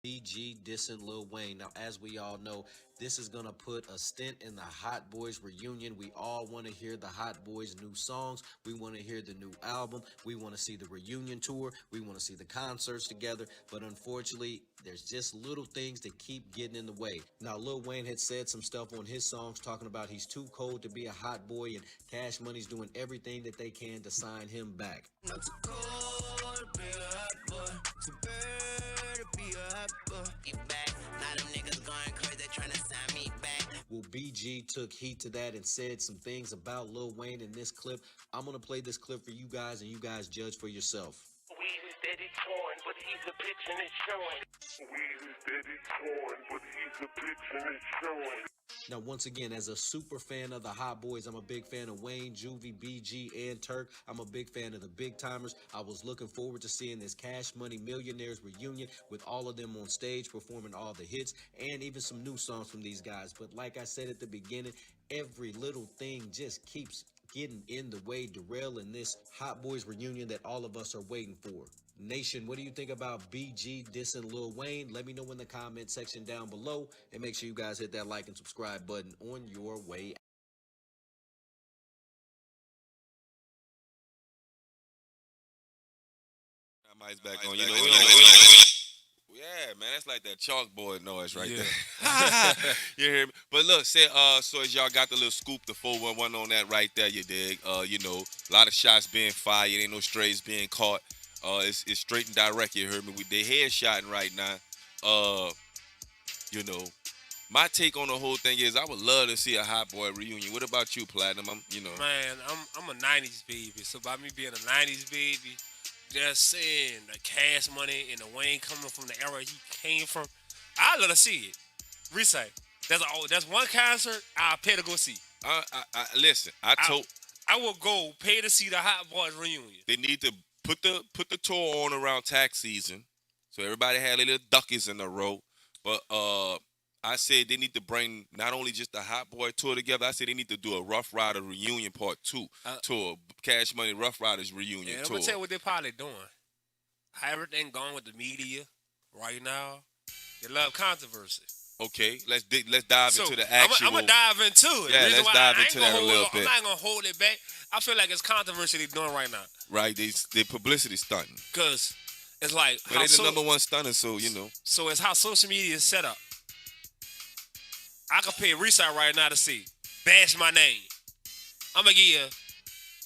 BG dissing Lil Wayne. Now, as we all know, this is going to put a stint in the Hot Boys reunion. We all want to hear the Hot Boys' new songs. We want to hear the new album. We want to see the reunion tour. We want to see the concerts together. But unfortunately, there's just little things that keep getting in the way. Now, Lil Wayne had said some stuff on his songs talking about he's too cold to be a hot boy, and Cash Money's doing everything that they can to sign him back. I'm too cold to be a hot boy. Too bad to be a hot boy. Get back. Now them niggas going crazy trying to sign me back. Well, BG took heat to that and said some things about Lil Wayne in this clip. I'm going to play this clip for you guys, and you guys judge for yourself. Weezy steady torn, but he's a bitch and it's showing. Weezy steady torn, but he's a bitch and it's showing. Now, once again, as a super fan of the Hot Boys, I'm a big fan of Wayne, Juvie, BG, and Turk. I'm a big fan of the Big Timers. I was looking forward to seeing this Cash Money Millionaires reunion with all of them on stage performing all the hits and even some new songs from these guys. But like I said at the beginning, every little thing just keeps getting in the way, derailing this Hot Boys reunion that all of us are waiting for. Nation, what do you think about BG dissing Lil Wayne? Let me know in the comment section down below, and make sure you guys hit that like and subscribe button on your way. Mike's back on. You know, yeah, man, that's like that chalkboard noise right there. You hear me? But look, so as y'all got the little scoop, the 411 on that right there, you dig? You know, a lot of shots being fired, ain't no strays being caught. It's straight and direct. You heard me. They headshotting right now. You know, my take on the whole thing is I would love to see a Hot Boy reunion. What about you, Platinum? Man, I'm a 90s baby. So by me being a 90s baby, just seeing the Cash Money and the Wayne coming from the era he came from, I love to see it. Resight. That's one concert I'll pay to go see. Listen, I will go pay to see the Hot Boys reunion. They need to put the tour on around tax season, so everybody had their little duckies in a row. But I said they need to bring not only just the Hot Boy tour together. I said they need to do a Rough Rider reunion part 2 tour, Cash Money Rough Riders reunion I'm tour. gonna tell you what they're probably doing. How everything going with the media right now. They love controversy. Okay, let's dive into the actual. I'm gonna dive into it. Yeah, let's dive into that a little bit. I'm not gonna hold it back. I feel like it's controversy they're doing right now. Right, they publicity stunting. Cause it's like, but they're the number one stunner, so you know. So it's how social media is set up. I could pay Resight right now to see bash my name. I'm gonna give you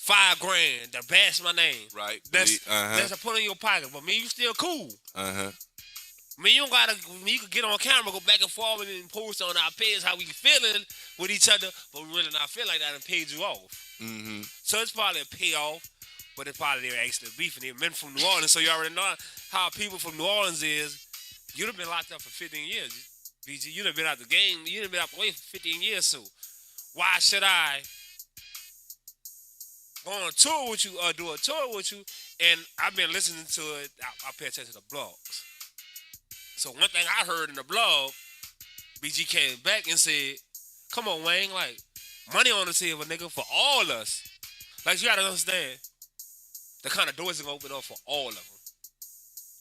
$5,000 to bash my name. Right. That's a put in your pocket. But me, you still cool. I mean, you don't gotta. You can get on camera, go back and forth, and post on our page how we feeling with each other, but we really not feel like that and paid you off. So it's probably a payoff, but it's probably they're actually beefing. They're men from New Orleans, so you already know how people from New Orleans is. You'd have been locked up for 15 years, BG. You'd have been out the game. You'd have been out the way for 15 years. So why should I go on a tour with you or do a tour with you? And I've been listening to it. I pay attention to the blogs. So one thing I heard in the blog, BG came back and said, come on, Wayne, like, money on the table, nigga, for all us. Like, you gotta understand, the kind of doors are gonna open up for all of them.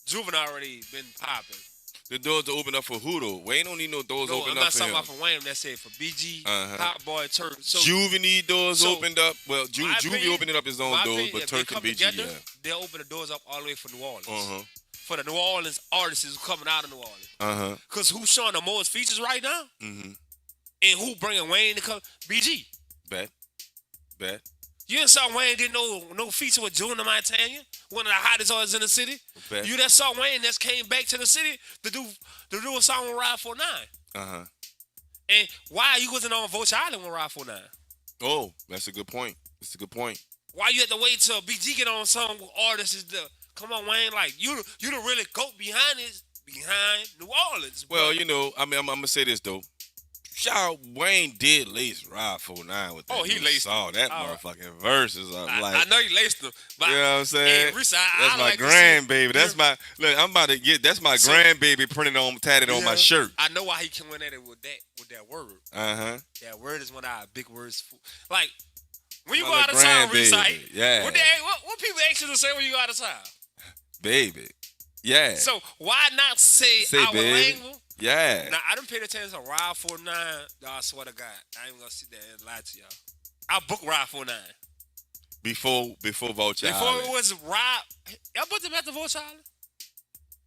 Juvenile already been popping. The doors are open up for who, though? Wayne don't need no doors open up for him. I'm not talking about for Wayne, that said for BG, Hot Boy, Turk. So, Juvie need doors opened up. Well, Juvie opened up his own doors, but Turk and BG, together, they'll open the doors up all the way for New Orleans. For the New Orleans artists who's coming out of New Orleans. Because who's showing the most features right now? And who bringing Wayne to come? BG. Bet. You didn't saw Wayne did no feature with Junior Montana, one of the hottest artists in the city. Bet. You that saw Wayne that came back to the city to do a song with Ride 49. And why you wasn't on Vulture Island with Ride 49? Oh, that's a good point. Why you had to wait till BG get on a song with artists? Come on, Wayne, like you the really goat behind New Orleans. Bro. Well, you know, I mean, I'm gonna say this though. Shout out, Wayne did lace Ride 49 with that. Oh, he laced him. That motherfucking verses. I know he laced him. But you know what I'm saying? Resight, that's my like grandbaby. That's my look. I'm about to get. That's my grandbaby tatted on my shirt. I know why he came in at it with that word. That word is one of our big words. Like when you go out of town, Resight. Yeah. What people ask you to say when you go out of town? Baby. Yeah. So why not say our baby. language? Yeah. Now I done paid attention to Ride 49. I swear to God, I ain't gonna sit there and lie to y'all. I booked Ride 49. Before Vulture Island. Before it was Ride, y'all booked them after Vulture Island?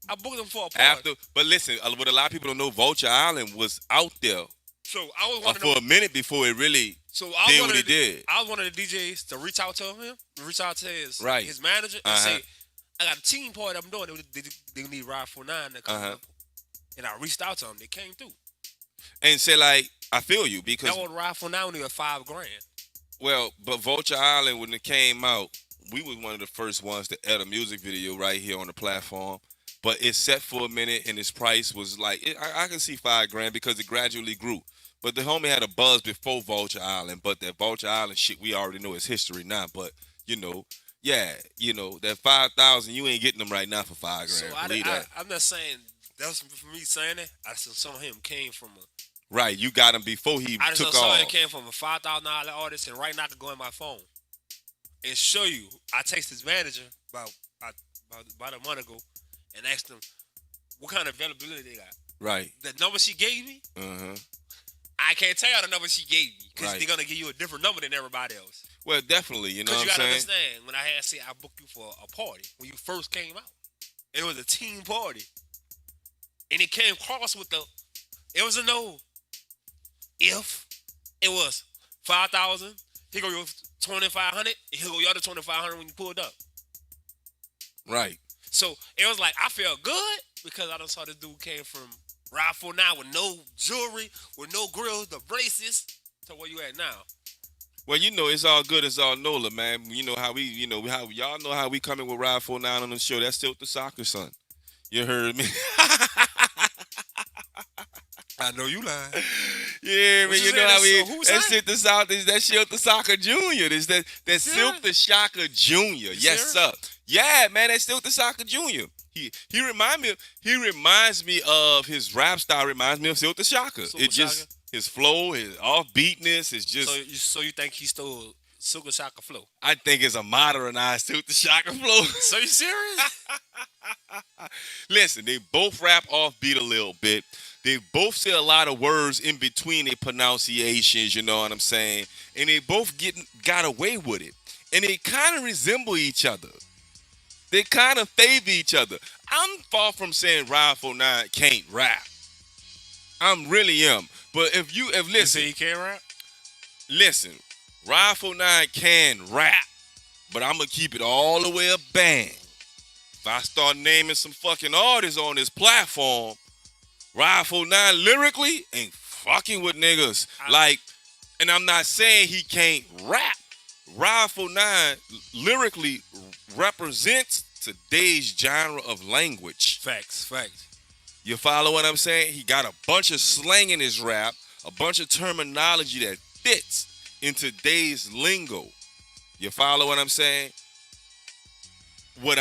I booked them for a party. After, but listen, what a lot of people don't know, Vulture Island was out there. So I was one for a minute before it really did what it did. I was one of the DJs to reach out to him, reach out to his manager, and say, I got a team party I'm doing. They need Ride 49 to come up. And I reached out to them. They came through. And say, like, I feel you because that was Ride 49 when they were $5,000. Well, but Vulture Island, when it came out, we was one of the first ones to add a music video right here on the platform. But it set for a minute, and its price was like, I can see $5,000 because it gradually grew. But the homie had a buzz before Vulture Island. But that Vulture Island shit, we already know is history now. But, you know, yeah, you know, that 5,000, you ain't getting them right now for $5,000. So I'm not saying, that was for me saying it. I saw him came from a... Right, you got him before he took off. I saw him came from a $5,000 artist, and right now I can go in my phone and show you. I text his manager about a month ago and asked him what kind of availability they got. Right. The number she gave me, I can't tell you the number she gave me because they're going to give you a different number than everybody else. Well, definitely, you know what I'm saying? Because you got to understand, when I said I booked you for a party, when you first came out, it was a team party. And it came across with it was a no. If it was 5,000, he go your 2,500, and he'll go your other 2,500 when you pulled up. Right. So it was like I felt good because I done saw this dude came from Ride 49 with no jewelry, with no grills, the braces. So where you at now? Well, you know, it's all good. It's all Nola, man. You know how how y'all know how we coming with Ride 49 on the show. That's still the soccer son. You heard me? I know you lying. Yeah, man. You know how we who's that shit the South is that Silk the Soccer Junior. Is that Silk the Shocker Junior? Yes, sir. Yeah, man, that's Silk the Soccer Junior. He reminds me of his rap style. Reminds me of Silk the Shocker. It just his flow, his offbeatness is just. So you think he stole Silk the Shocker flow? I think it's a modernized Silk the Shocker flow. So you serious? Listen, they both rap offbeat a little bit. They both say a lot of words in between their pronunciations, you know what I'm saying? And they both got away with it. And they kind of resemble each other. They kind of favor each other. I'm far from saying Ride 49 can't rap. I really am. But if listen. You say he can't rap? Listen, Ride 49 can rap. But I'm going to keep it all the way a bang. If I start naming some fucking artists on this platform, Ride 49 lyrically ain't fucking with niggas. And I'm not saying he can't rap. Ride 49 lyrically represents today's genre of language. Facts. You follow what I'm saying? He got a bunch of slang in his rap, a bunch of terminology that fits in today's lingo. You follow what I'm saying? What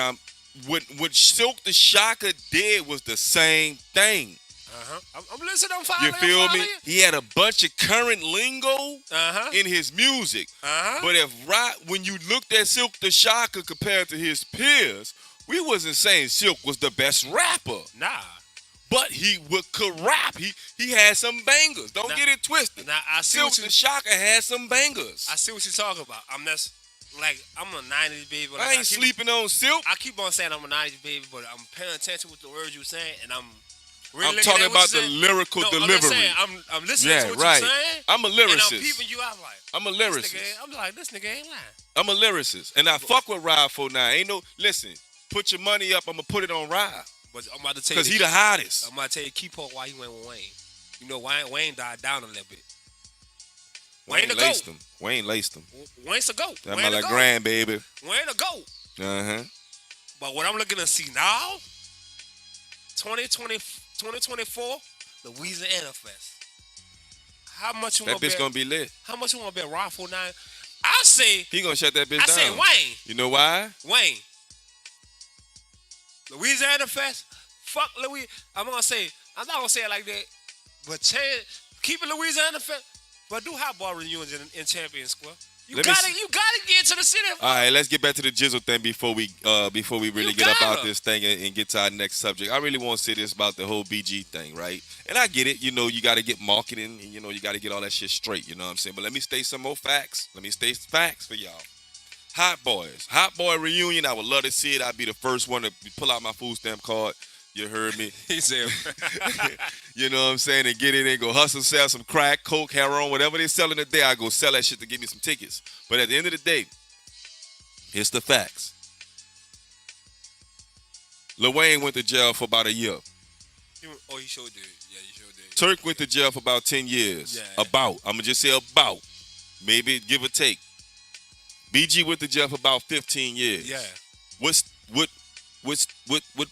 Silk the Shocker did was the same thing. I'm listening. I'm following. You feel me? He had a bunch of current lingo in his music. But when you looked at Silk the Shocker compared to his peers, we wasn't saying Silk was the best rapper. Nah. But he could rap. He had some bangers. Don't get it twisted. Now, Silk the Shocker had some bangers. I see what you're talking about. I'm a 90s baby. But I ain't sleeping on Silk. I keep on saying I'm a 90s baby, but I'm paying attention with the words you're saying, and I'm talking about the lyrical delivery. I'm listening to what you're saying. I'm a lyricist. And I'm peeping you out like. I'm a lyricist. I'm like, this nigga ain't lying. I'm a lyricist. And I fuck with Ride 49. Listen, put your money up. I'm going to put it on Ride. But I'm about to tell you. Because he the hottest. I'm about to tell you key part why he went with Wayne. You know, Wayne died down a little bit. Wayne laced him. Wayne laced him. Wayne's a goat. That's my like grandbaby. Wayne a goat. Uh-huh. But what I'm looking to see now, 2024, Louisiana Fest. How much you want to bet? That bitch gonna be lit. How much you want to bet Ride 49? I say he gonna shut that bitch down. I say Wayne. You know why? Wayne. Louisiana Fest. Fuck Louis. I'm not gonna say it like that. But keep it Louisiana Fest. But do hot ball reunions in Champion Square. You gotta get to the city. All right, let's get back to the Jizzle thing before we really get up out this thing and get to our next subject. I really want to say this about the whole BG thing, right? And I get it. You know, you got to get marketing and, you know, you got to get all that shit straight. You know what I'm saying? But let me state some more facts. Let me state facts for y'all. Hot Boy reunion. I would love to see it. I'd be the first one to pull out my food stamp card. You heard me? He said, you know what I'm saying? And get in and go hustle, sell some crack, coke, heroin, whatever they're selling today, I go sell that shit to give me some tickets. But at the end of the day, here's the facts. Lil Wayne went to jail for about a year. Oh, he sure did. Yeah, he sure did. Turk went to jail for about 10 years. Yeah. About. I'm going to just say about. Maybe give or take. BG went to jail for about 15 years. Yeah. What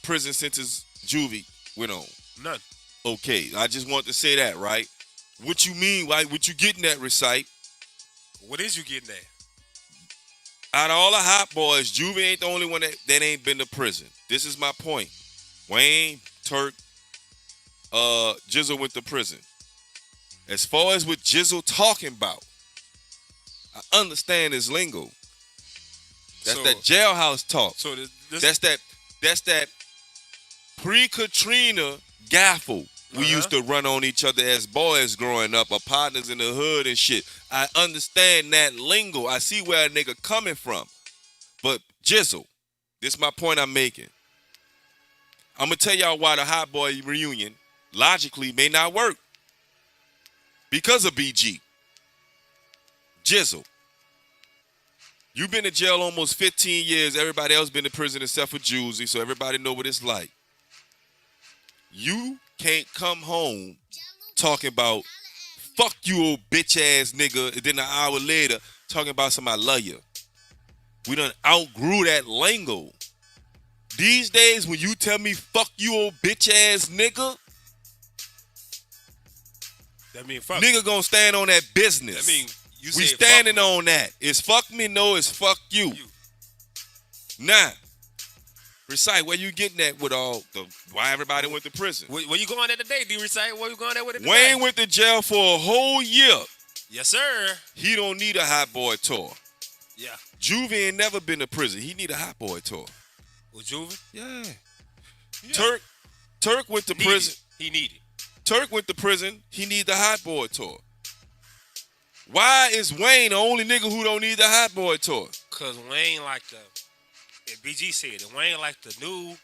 prison sentence Juvie went on? None. Okay, I just want to say that, right? What you mean? What you getting at, Resight? What is you getting at? Out of all the hot boys, Juvie ain't the only one that ain't been to prison. This is my point. Wayne, Turk, Jizzle went to prison. As far as what Jizzle talking about, I understand his lingo. That's that jailhouse talk. So that's that pre-Katrina gaffle we used to run on each other as boys growing up, our partners in the hood and shit. I understand that lingo. I see where a nigga coming from. But Jizzle, this is my point I'm making. I'm going to tell y'all why the Hot Boy reunion logically may not work. Because of BG. Jizzle. You've been in jail almost 15 years. Everybody else been in prison except for Juicy, so everybody know what it's like. You can't come home talking about fuck you old bitch ass nigga, and then an hour later talking about I love you. We done outgrew that lingo. These days when you tell me fuck you old bitch ass nigga, That mean fuck. nigga gonna stand on that business. That mean you we said standing fuck me. on that. It's fuck me, no, it's fuck you. Now, Resight, where you getting at with all the why everybody went to prison? Where you going at today, D Resight? Where you going at with it? Wayne went to jail for a whole year. Yes, sir. He don't need a hot boy tour. Yeah. Juvie ain't never been to prison. He need a hot boy tour. With Juvie? Yeah. Turk went to prison. He needed. Turk went to prison. He need the hot boy tour. Why is Wayne the only nigga who don't need the hot boy tour? Cause Wayne like the, and BG said it. Wayne like the new.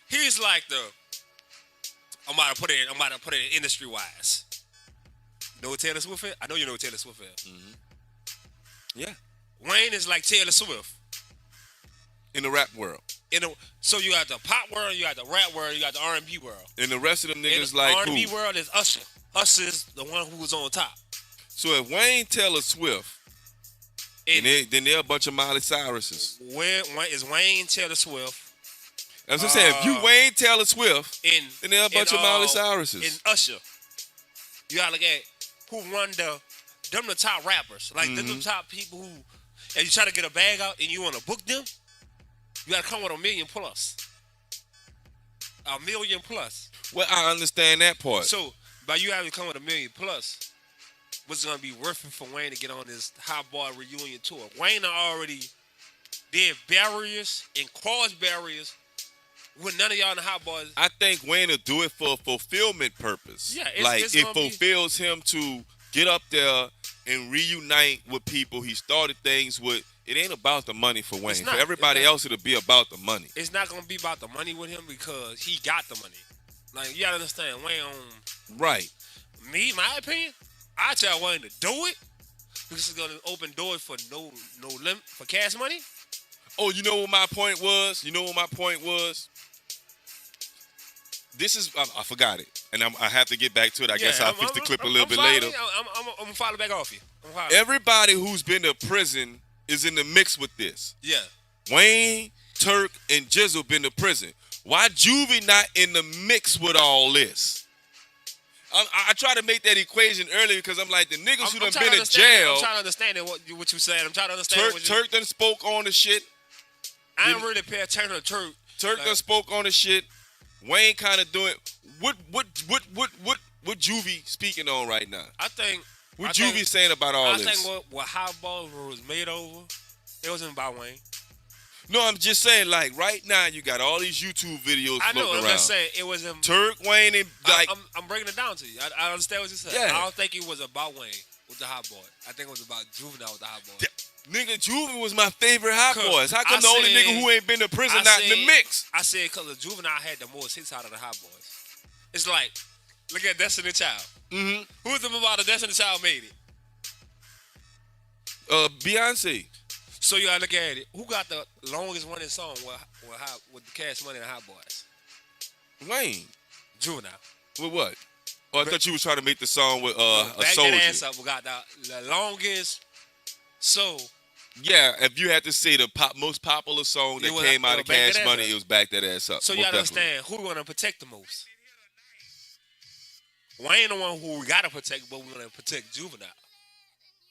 He's like the. I'm about to put it industry wise. You know what Taylor Swift is? I know you know what Taylor Swift is. Mm-hmm. Yeah. Wayne is like Taylor Swift in the rap world. So you got the pop world, you got the rap world, you got the R&B world. And the rest of them niggas in like the R&B who? world is Usher. Usher is the one who was on top. So if Wayne Taylor Swift, then they're a bunch of Miley Cyruses. Where is Wayne Taylor Swift? As I said, if you Wayne Taylor Swift, then they're a bunch of Miley Cyruses. In Usher, you gotta look at who run the top rappers. Like them the top people who, and you try to get a bag out and you want to book them, you gotta come with $1 million plus. $1 million plus. Well, I understand that part. So by you having to come with $1 million plus, what's it gonna be worth it for Wayne to get on this hot boy reunion tour? Wayne already did barriers and cross barriers with none of y'all in the hot boys. I think Wayne will do it for a fulfillment purpose. Yeah, it fulfills him to get up there and reunite with people he started things with. It ain't about the money for Wayne. For everybody else, it'll be about the money. It's not gonna be about the money with him because he got the money. Like you gotta understand, Wayne on right. Me, my opinion, I tell Wayne to do it because it's gonna open doors for no limit for cash money. Oh, you know what my point was? This is I forgot it, and I have to get back to it. I guess I'll fix the clip a little bit later. I'm gonna follow back off you. Everybody who's been to prison is in the mix with this. Yeah. Wayne, Turk, and Jizzle been to prison. Why Juvie not in the mix with all this? I try to make that equation earlier because I'm like, the niggas who done been in jail. I'm trying to understand what you saying. I'm trying to understand Turk done spoke on the shit. I ain't really pay attention to Turk. Turk done spoke on the shit. Wayne kind of doing what Juvie speaking on right now? I think what Juvie saying about all this? I think what Hot Balls was made over, it wasn't about Wayne. No, I'm just saying, like, right now you got all these YouTube videos floating around. I'm just saying it wasn't Turk, Wayne, and like I'm breaking it down to you. I understand what you said. Yeah. I don't think it was about Wayne with the Hot Boy. I think it was about Juvenile with the Hot Boy. Nigga, Juvie was my favorite Hot Boys. How come the only nigga who ain't been to prison not in the mix? I said because the Juvenile had the most hits out of the Hot Boys. It's like, look at Destiny Child. Mm-hmm. Who's the about the Destiny Child made it? Beyonce. So you gotta look at it. Who got the longest running song with the Cash Money and the Hot Boys? Wayne. Juvenile. With what? Oh, I thought you was trying to make the song with a Back soldier. that ass up. We got the longest. So. Yeah, if you had to say the most popular song that came out of Cash Money, it was Back That Ass Up. So you gotta understand who we want to protect the most. Wayne the one who we gotta protect, but we want to protect Juvenile.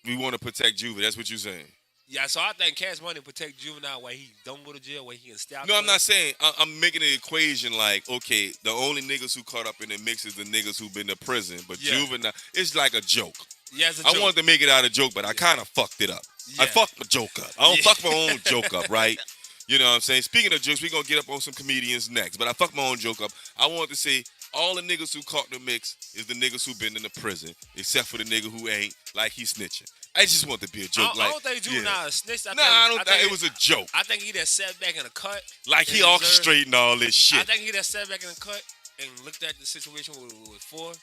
We want to protect Juvie. That's what you're saying. Yeah, so I think Cash Money protect Juvenile where he don't go to jail, where he can stay out. No, I'm not saying. I'm making an equation like, okay, the only niggas who caught up in the mix is the niggas who been to prison, but Juvenile, it's like a joke. Yeah, it's a joke. I wanted to make it out a joke, but I kind of fucked it up. Yeah. I fucked my joke up. I don't fuck my own joke up, right? You know what I'm saying? Speaking of jokes, we're going to get up on some comedians next, but I fucked my own joke up. I wanted to say all the niggas who caught the mix is the niggas who been in the prison, except for the nigga who ain't, like he snitching. I just want to be a joke. I don't think Juvenile snitched. I don't think it was a joke. I think he just sat back in a cut. Like he orchestrating all this shit. I think he just sat back in a cut and looked at the situation what it was for,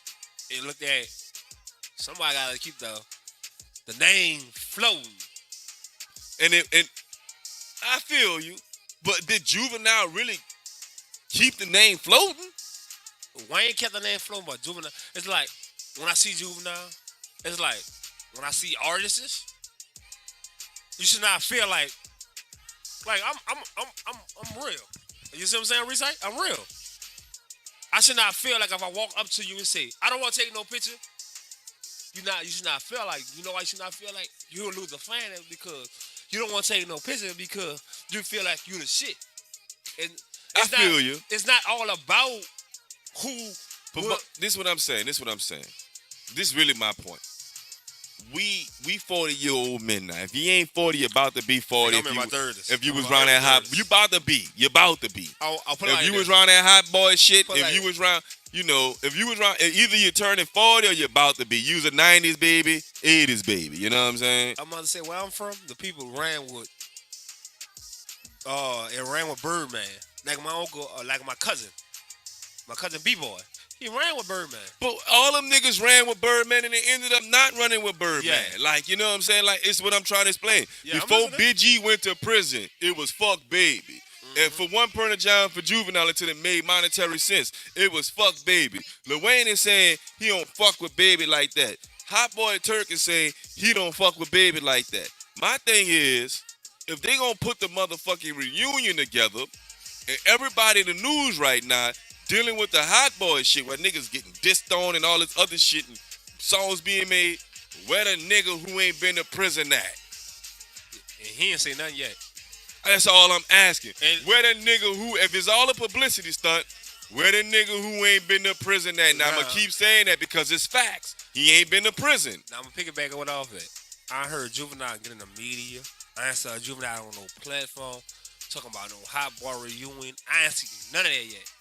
and looked at somebody got to keep the name floating. And I feel you, but did Juvenile really keep the name floating? Wayne kept the name floating, but Juvenile. It's like when I see Juvenile, it's like when I see artists. You should not feel like I'm real. You see what I'm saying, Resight? I'm real. I should not feel like if I walk up to you and say, I don't want to take no picture. You should not feel like, you know why you should not feel like you'll lose a fan because you don't want to take no picture because you feel like you the shit. And I feel you. It's not all about who. But this is what I'm saying. This is really my point. We 40-year-old men now. If you ain't 40, you're about to be 40. If you was around that hot, you about to be. You're about to be. I'll put if you was around that hot boy shit, if you was around, if you was around, either you're turning 40 or you're about to be. You was a 90s baby, 80s baby. You know what I'm saying? I'm about to say where I'm from. The people ran with Birdman. Like my uncle, like my cousin B-Boy. He ran with Birdman. But all them niggas ran with Birdman and they ended up not running with Birdman. Yeah. Like, you know what I'm saying? Like, it's what I'm trying to explain. Yeah, before Big G went to prison, it was fuck baby. Mm-hmm. And for one point of time for Juvenile until it made monetary sense, it was fuck baby. Lil Wayne is saying he don't fuck with baby like that. Hot Boy Turk is saying he don't fuck with baby like that. My thing is, if they gonna put the motherfucking reunion together, and everybody in the news right now dealing with the hot boy shit where niggas getting dissed on and all this other shit and songs being made, where the nigga who ain't been to prison at? And he ain't say nothing yet. That's all I'm asking. And where the nigga who, if it's all a publicity stunt, where the nigga who ain't been to prison at? Now I'm gonna keep saying that because it's facts. He ain't been to prison. Now I'm gonna pick it back on off it. I heard Juvenile get in the media. I ain't saw Juvenile on no platform talking about no hot boy reunion. I ain't seen none of that yet.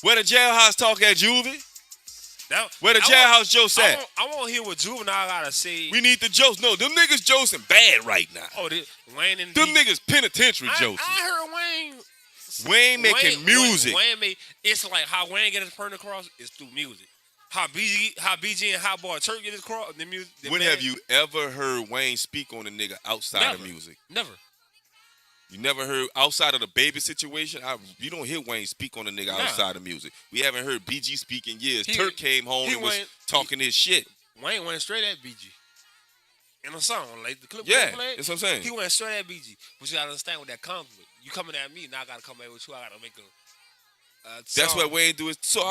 Where the jailhouse talk at, Juvie? Where the jailhouse jokes at? I want to hear what Juvenile gotta say. We need the jokes. No, them niggas josing bad right now. Oh, Wayne and them niggas penitentiary josing. I heard Wayne making music. It's like how Wayne get his point across is through music. How BG and Hot Boy Turk get his cross the music. When have you ever heard Wayne speak on a nigga outside of music? Never. You never heard outside of the baby situation? You don't hear Wayne speak on a nigga outside of music. We haven't heard BG speak in years. Turk came home and was talking his shit. Wayne went straight at BG. In a song, like the clip. Yeah, that's what I'm saying. He went straight at BG. But you gotta understand what that comes with. You coming at me, now I gotta come back with you. I gotta make a that's what Wayne do. So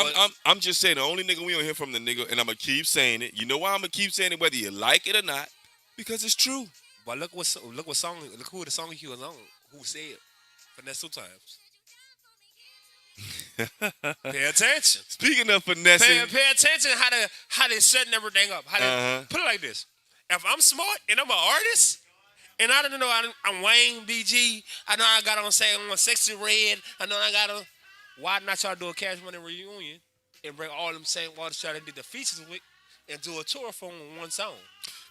I'm just saying the only nigga we don't hear from the nigga, and I'm gonna keep saying it. You know why I'm gonna keep saying it, whether you like it or not, because it's true. But look who the song he was on. Who said finesse 2 times? Pay attention. Speaking of finessing, pay attention how they setting everything up. How they put it like this: if I'm smart and I'm an artist, and I don't know I'm Wayne BG, I know I got on Sexy Red, I know I got on. Why not try to do a Cash Money reunion and bring all them same artists try to do the features with and do a tour for them with one song?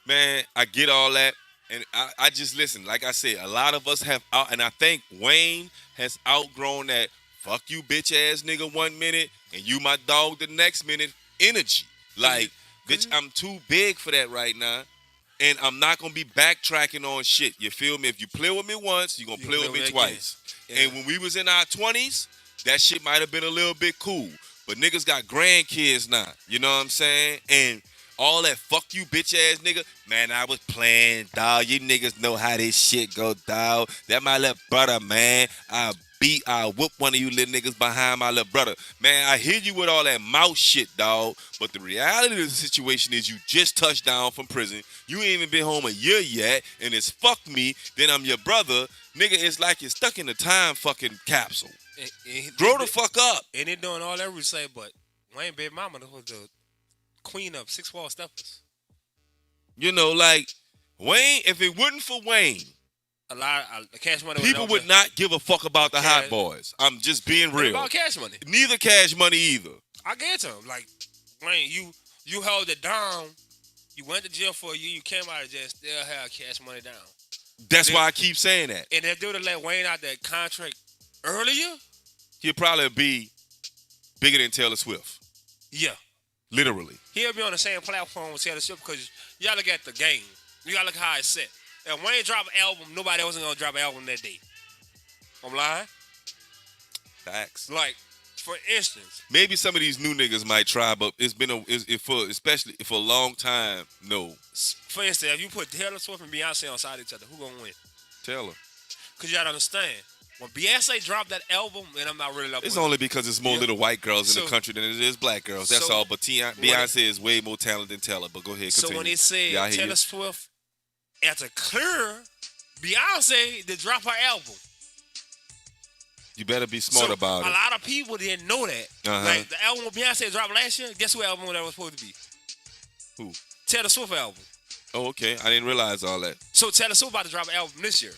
Man, I get all that. And I just listen, like I said, a lot of us have and I think Wayne has outgrown that fuck you bitch ass nigga 1 minute and you my dog the next minute energy. Like, bitch, I'm too big for that right now. And I'm not gonna be backtracking on shit. You feel me? If you play with me once, you're gonna play with me twice. Yeah. And when we was in our 20s, that shit might have been a little bit cool. But niggas got grandkids now. You know what I'm saying? And all that fuck you bitch ass nigga, man, I was playing, dawg. You niggas know how this shit go, dawg. That my little brother, man. I whoop one of you little niggas behind my little brother. Man, I hear you with all that mouth shit, dawg. But the reality of the situation is you just touched down from prison. You ain't even been home a year yet, and it's fuck me, then I'm your brother. Nigga, it's like you're stuck in a time fucking capsule. Grow the fuck up. And they doing all that say, but Wayne baby mama was the queen of 6 wall steppers. You know, like Wayne, if it wasn't for Wayne, a lot of Cash Money. People would not give a fuck about the Hot Boys. I'm just being real. About Cash Money. Neither Cash Money either. I get to him. Like, Wayne, you held it down. You went to jail for a year. You came out of jail, still had Cash Money down. That's why I keep saying that. And if they would have let Wayne out that contract earlier, he'll probably be bigger than Taylor Swift. Yeah. Literally. He'll be on the same platform with Taylor Swift because y'all look at the game. You gotta look how it's set. If Wayne drop an album, nobody else is gonna drop an album that day. I'm lying. Facts. Like, for instance, maybe some of these new niggas might try, but it's been especially for a long time. No. For instance, if you put Taylor Swift and Beyonce on side of each other, who gonna win? Taylor. Cause you gotta understand, when Beyonce dropped that album, and I'm not really. It's only because it's more little white girls in the country than it is black girls. That's all. But Beyonce is way more talented than Taylor. But go ahead. Continue. So when they say Taylor Swift, after clear Beyonce to drop her album. You better be smart about it. A lot of people didn't know that. Like the album Beyonce dropped last year, guess what album that was supposed to be? Who? Taylor Swift album. Oh, okay. I didn't realize all that. So Taylor Swift about to drop an album this year.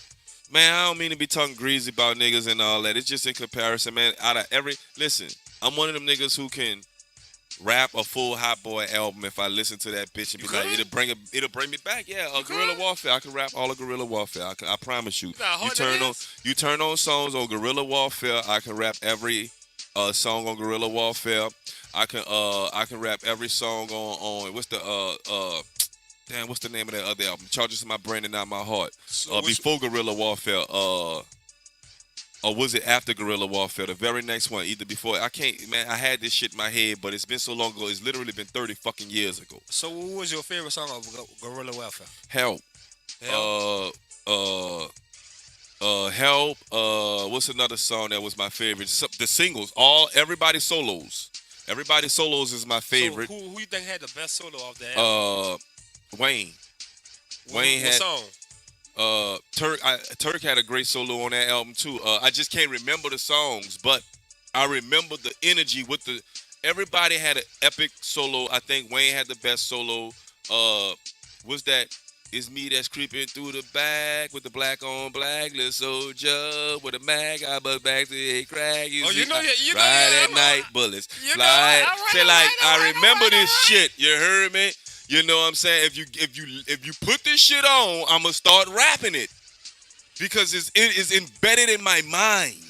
Man, I don't mean to be talking greasy about niggas and all that. It's just in comparison, man. Listen, I'm one of them niggas who can rap a full Hot Boy album if I listen to that bitch and be like, it'll bring me back. Yeah, Guerrilla Warfare. I can rap all of Guerrilla Warfare. I promise you. You turn on songs on Guerrilla Warfare. I can rap every song on Guerrilla Warfare. I can rap every song on what's the name of that other album? Charges in My Brain and Not My Heart. Before Guerrilla Warfare. Or was it after Guerrilla Warfare? The very next one, either before. I can't, man. I had this shit in my head, but it's been so long ago. It's literally been 30 fucking years ago. So, what was your favorite song of Guerrilla Warfare? Help. Help. What's another song that was my favorite? The singles. Everybody solos. Everybody solos is my favorite. So who you think had the best solo off the album? Wayne. Wayne had. What song? Turk had a great solo on that album too. I just can't remember the songs, but I remember the energy with everybody had an epic solo. I think Wayne had the best solo. Was that It's Me That's Creeping Through the Back with the black on black little soldier with a mag. I bust back to a crack. You know ride at night, bullets fly. I remember this shit. You heard me? You know what I'm saying? If you put this shit on, I'ma start rapping it because it is embedded in my mind.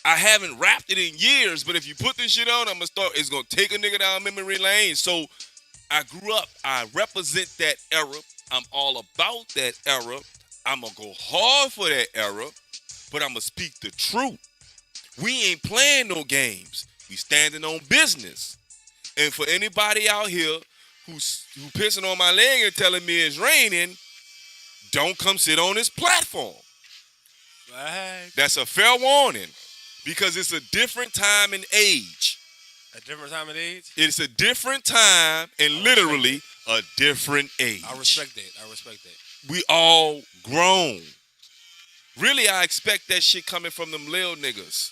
I haven't rapped it in years, but if you put this shit on, it's gonna take a nigga down memory lane. So I grew up. I represent that era. I'm all about that era. I'm gonna go hard for that era, but I'm gonna speak the truth. We ain't playing no games. We standing on business. And for anybody out here who pissing on my leg and telling me it's raining, don't come sit on this platform. Right. That's a fair warning because it's a different time and age. A different time and age? It's a different time and literally a different age. I respect that. We all grown. Really, I expect that shit coming from them lil niggas.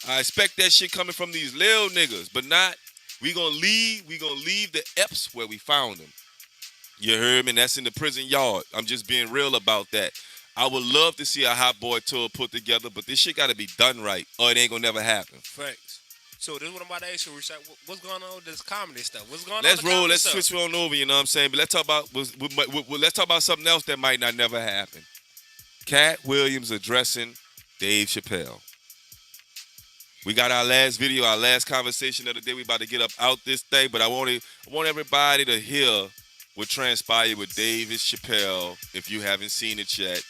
I expect that shit coming from these lil niggas, but not. We gonna leave the Eps where we found them. You heard me? And that's in the prison yard. I'm just being real about that. I would love to see a Hot Boy tour put together, but this shit gotta be done right, or it ain't gonna never happen. Facts. So this is what I'm about to ask you, Resight. What's going on with this comedy stuff? What's going on? Let's roll. Let's switch on over. You know what I'm saying? But let's talk about something else that might not never happen. Katt Williams addressing Dave Chappelle. We got our last video, our last conversation of the day. We about to get up out this thing, but I want everybody to hear what transpired with David Chappelle. If you haven't seen it yet,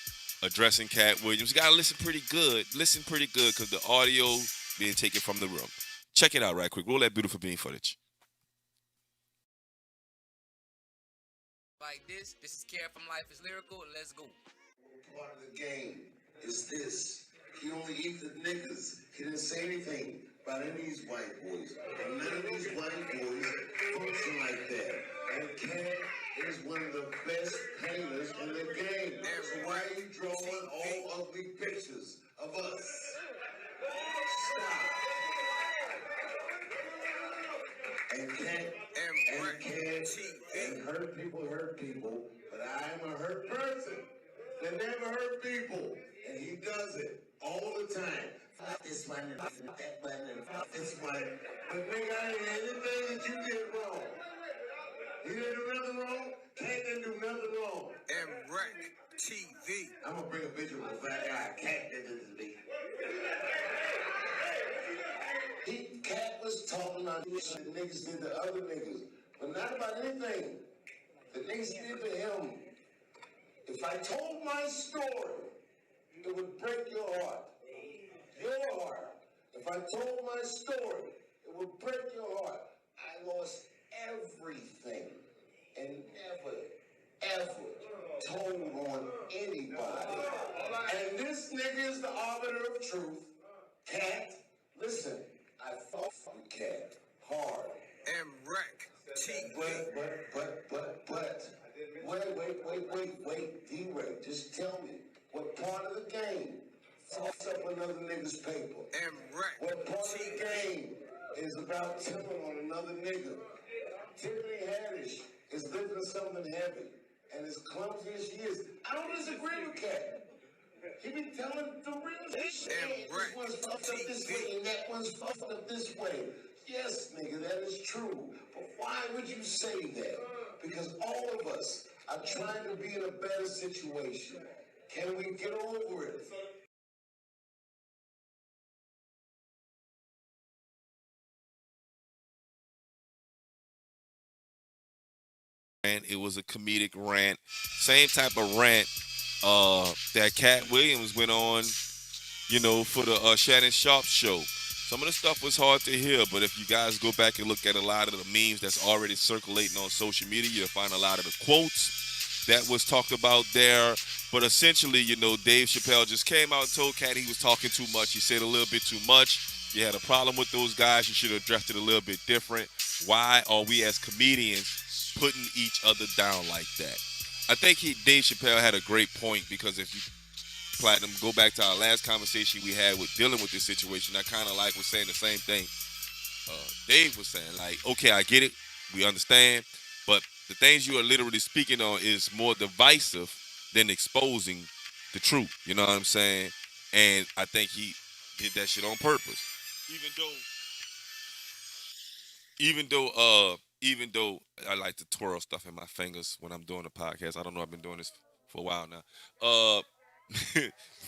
addressing Katt Williams, you gotta listen pretty good. Listen pretty good because the audio being taken from the room. Check it out right quick. Roll that beautiful bean footage. Like this is Care From Life is Lyrical. Let's go. Part of the game is this. He only eat the niggas. He didn't say anything about any of these white boys. And none of these white boys function like that. And Katt is one of the best painters in the game. So why are you drawing all ugly pictures of us? Stop. And Katt and hurt people, but I'm a hurt person that never hurt people. And he does it all the time. This one and that one and this one. But nigga, I ain't anything that you did wrong. You didn't do nothing wrong. Katt didn't do nothing wrong. MREC TV. I'm gonna bring a picture of a fat guy. Katt did this to me. Katt was talking about this shit the niggas did to other niggas, but not about anything. The niggas did to him. If I told my story, it would break your heart. Your heart. If I told my story, it would break your heart. I lost everything and ever told on anybody. And this nigga is the arbiter of truth. Katt, listen, I fought with Katt hard. And wreck. Wait, D-Ray, just tell me, what part of the game fucks up another nigga's paper? And wreck. What part of the game is about tilling on another nigga? Tiffany Haddish is lifting something heavy, and as clumsy as she is, I don't disagree with Katt. He be telling the real shit. This one's fucked up this way, and that one's fucked up this way. Yes, nigga, that is true. But why would you say that? Because all of us are trying to be in a better situation. Can we get over it? And it was a comedic rant. Same type of rant that Katt Williams went on, you know, for the Shannon Sharp show. Some of the stuff was hard to hear, but if you guys go back and look at a lot of the memes that's already circulating on social media, you'll find a lot of the quotes that was talked about there. But essentially, you know, Dave Chappelle just came out and told Katt he was talking too much. He said a little bit too much. You had a problem with those guys. You should have addressed it a little bit different. Why are we as comedians putting each other down like that? I think Dave Chappelle had a great point, because if you Platinum, go back to our last conversation we had with dealing with this situation, I kind of like was saying the same thing Dave was saying. Like, okay, I get it, we understand, but the things you are literally speaking on is more divisive than exposing the truth. You know what I'm saying? And I think he did that shit on purpose. Even though I like to twirl stuff in my fingers when I'm doing the podcast. I don't know, I've been doing this for a while now.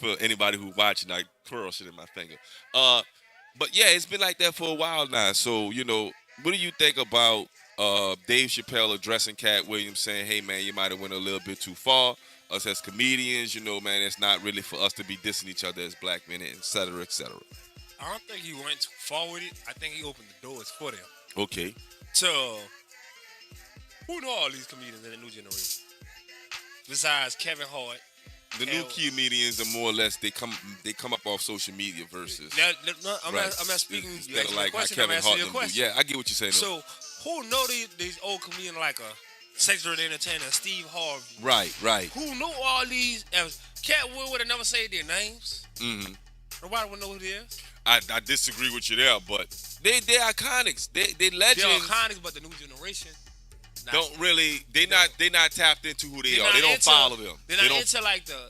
For anybody who's watching, I twirl shit in my finger. But yeah, it's been like that for a while now. So, you know, what do you think about Dave Chappelle addressing Katt Williams, saying, hey man, you might have went a little bit too far. Us as comedians, you know, man, it's not really for us to be dissing each other as black men, et cetera, et cetera. I don't think he went too far with it. I think he opened the doors for them. Okay. So, who know all these comedians in the new generation? Besides Kevin Hart. The new comedians are more or less they come up off social media versus. I'm not speaking. Instead of like how Kevin Hart do. Yeah, I get what you're saying. So who know these old comedians like a sexual entertainer, Steve Harvey? Right. Who know all these? Katt would have never said their names. Mm-hmm. Nobody would know who they is. I disagree with you there, but they're iconics. They legends. They're iconics, but the new generation. Don't really. They not tapped into who they are. They don't follow them. They're not into like the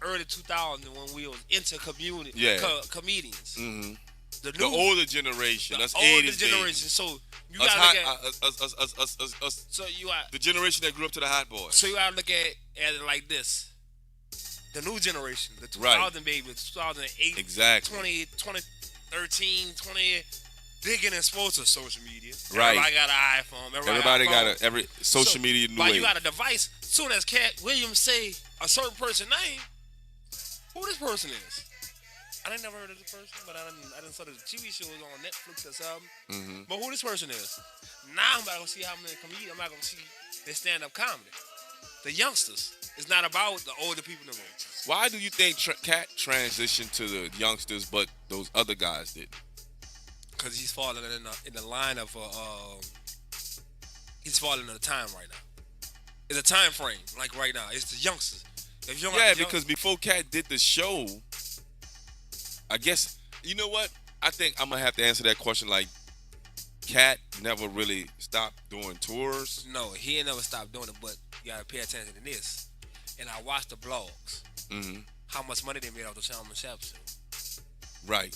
early 2000s when we was into comedians. Mm-hmm. The older generation. That's 80s. Older generation. So you gotta look at us. So you are the generation that grew up to the Hot Boys. So you gotta look at it like this. The new generation, the 2000 baby, 2008, exactly. 2013, 20. They getting exposed to social media. Right. Everybody got an iPhone. Everybody got every social media new wave. You got a device. Soon as Katt Williams say a certain person's name, who this person is? I didn't never heard of this person, but I didn't saw the TV shows on Netflix or something. Mm-hmm. But who this person is? Now I'm about to see how many comedians. I'm not gonna see their stand-up comedy. The youngsters. It's not about the older people in the room. Why do you think Katt transitioned to the youngsters, but those other guys didn't? Because he's falling in the line of he's falling in the time right now. It's a time frame, like right now. It's the youngsters. Because before Katt did the show, I guess, you know what? I think I'm going to have to answer that question like Katt never really stopped doing tours. No, he ain't never stopped doing it, but you got to pay attention to this. And I watched the blogs. Mm-hmm. How much money they made off the Shalom Shop show. Right.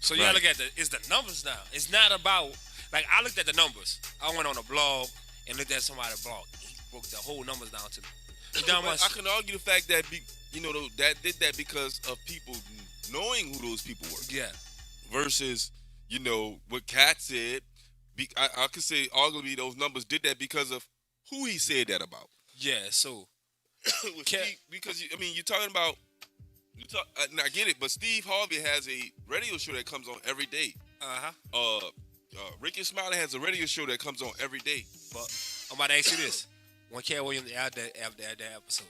So you gotta look at it's the numbers now. It's not about, like, I looked at the numbers. I went on a blog and looked at somebody's blog. He broke the whole numbers down to me. You know how much? I can argue the fact that that did that because of people knowing who those people were. Yeah. Versus, what Katt said. I could say arguably those numbers did that because of who he said that about. Yeah. So With Steve, because you're talking about. And I get it, but Steve Harvey has a radio show that comes on every day. Ricky Smiley has a radio show that comes on every day. But I'm about to ask you this: when Cat Williams add that episode,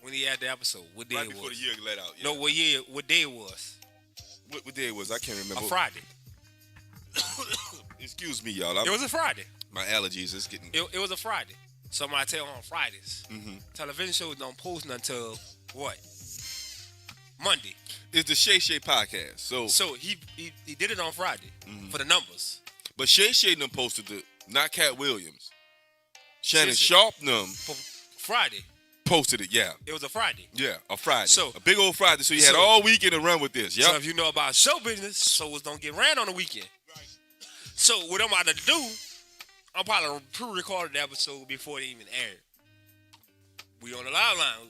when he had the episode, what day right it was? Before the year let out. Yeah. No, what day it was? What day it was? I can't remember. A Friday. Excuse me, y'all. It was a Friday. My allergies is getting. It was a Friday. Somebody tell on Fridays. Mm-hmm. Television shows don't post until what? Monday. It's the Shay Shay podcast. So he did it on Friday for the numbers. But Shay Shay done posted it, not Cat Williams. Shannon Sharp them Friday. Posted it, yeah. It was a Friday. Yeah, a Friday. So a big old Friday. So you had all weekend to run with this. Yeah. So if you know about show business, shows don't get ran on the weekend. Right. So what I'm about to do, I'm probably pre-recorded the episode before they even aired. We on the live line.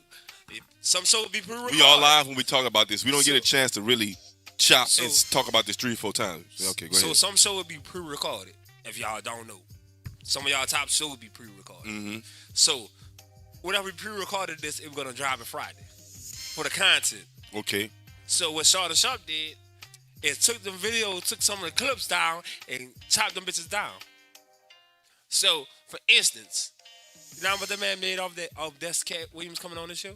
Some show will be pre-recorded. We all live when we talk about this. We don't get a chance to really chop and talk about this 3-4 times. Okay, go ahead. So some show will be pre-recorded. If y'all don't know, some of y'all top show will be pre-recorded. Mm-hmm. So whenever we pre-recorded this, it was gonna drop it Friday for the content. Okay. So what Shawty Sharp did is took the video, took some of the clips down, and chopped them bitches down. So, for instance, you know what the man made of Cat Williams coming on the show?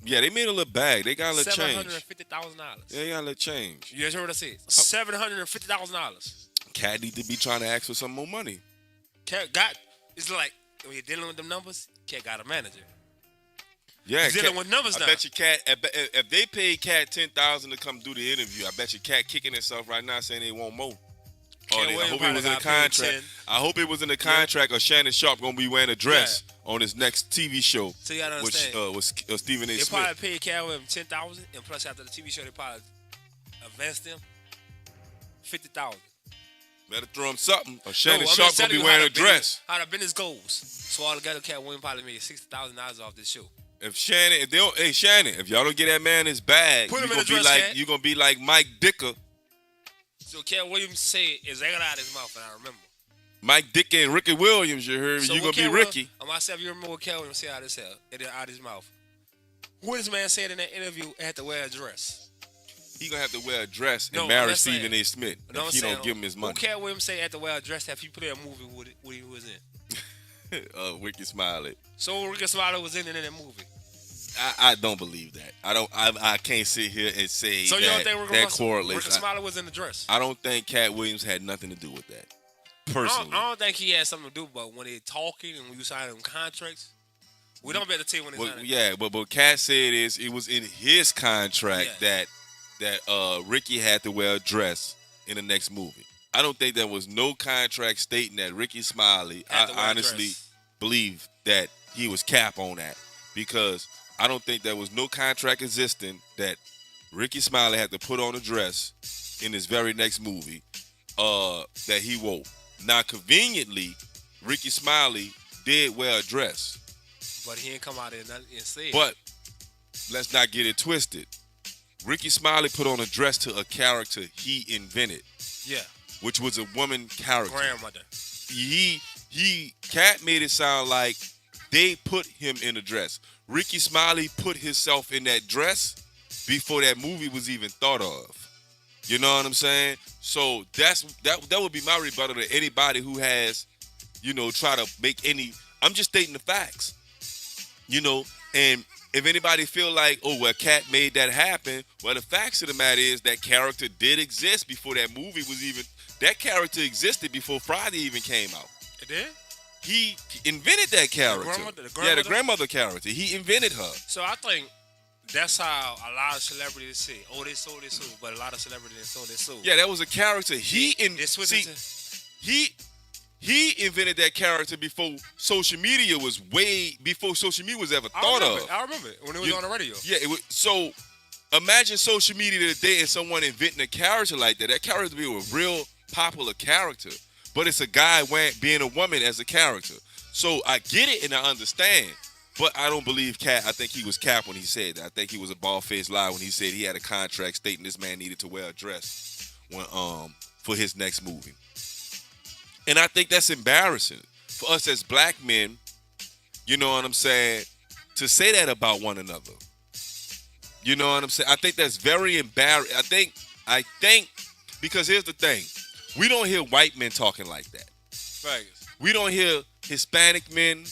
Yeah, they made a little bag. They got a little change. $750,000. Yeah, they got a little change. You guys heard what I said? $750,000. Cat need to be trying to ask for some more money. Cat got, it's like, when you're dealing with them numbers, Cat got a manager. Yeah, he's dealing with numbers now. I bet you Cat, if they paid Cat $10,000 to come do the interview, I bet you Cat kicking himself right now saying they want more. I hope it was in the contract. I hope it was in the contract. Or Shannon Sharp gonna be wearing a dress on his next TV show. So you gotta understand. With Stephen A. They Smith. probably paid Cat Williams $10,000, and plus after the TV show, they probably advanced them $50,000. Better throw him something. Or Shannon Sharp gonna be wearing a dress. How the business goes. So altogether, Cat Williams probably made $60,000 off this show. If Shannon, if y'all don't get that man his bag, you're gonna be like Mike Dicker. So Cat Williams said it's right out of his mouth, and I remember. Mike Dicker and Ricky Williams, you heard me. So you're gonna be Ricky. I'm myself, you remember what Cat Williams said out of his mouth. What this man said in that interview, had to wear a dress. He gonna have to wear a dress and marry Stephen A. Smith if he don't give him his money. What Cat Williams say had to wear a dress if he played a movie what he was in? Ricky Smiley. So Ricky Smiley was in that movie. I don't believe that. I can't sit here and say so you don't think that correlates. Ricky Smiley was in the dress? I don't think Cat Williams had nothing to do with that. Personally. I don't think he had something to do, but when they're talking and when you sign them contracts, we don't better tell you when they sign it. Yeah, but what Cat said is it was in his contract that Ricky had to wear a dress in the next movie. I don't think there was no contract stating that Ricky Smiley. I honestly believe that he was cap on that because I don't think there was no contract existing that Ricky Smiley had to put on a dress in his very next movie that he wore. Now, conveniently, Ricky Smiley did wear a dress. But he didn't come out and say it. But let's not get it twisted. Ricky Smiley put on a dress to a character he invented. Yeah. Which was a woman character. Grandmother. Cat made it sound like they put him in a dress. Ricky Smiley put himself in that dress before that movie was even thought of. You know what I'm saying? So that would be my rebuttal to anybody who has, try to make any. I'm just stating the facts. And if anybody feel like, Cat made that happen, well, the facts of the matter is that character did exist before that movie was even. That character existed before Friday even came out. It did? He invented that character. The grandmother character. He invented her. So I think that's how a lot of celebrities say, they sold this suit, but a lot of celebrities sold this suit. Yeah, that was a character. He invented that character before social media was ever thought of. I remember it when it was on the radio. Yeah, so imagine social media today and someone inventing a character like that. That character would be a real popular character. But it's a guy being a woman as a character. So I get it and I understand. But I don't believe Cat. I think he was cap when he said that. I think he was a bald-faced lie when he said he had a contract stating this man needed to wear a dress for his next movie. And I think that's embarrassing for us as black men You know what I'm saying? To say that about one another. You know what I'm saying? I think that's very embarrassing. I think because here's the thing. We don't hear white men talking like that. Facts. We don't hear Hispanic men,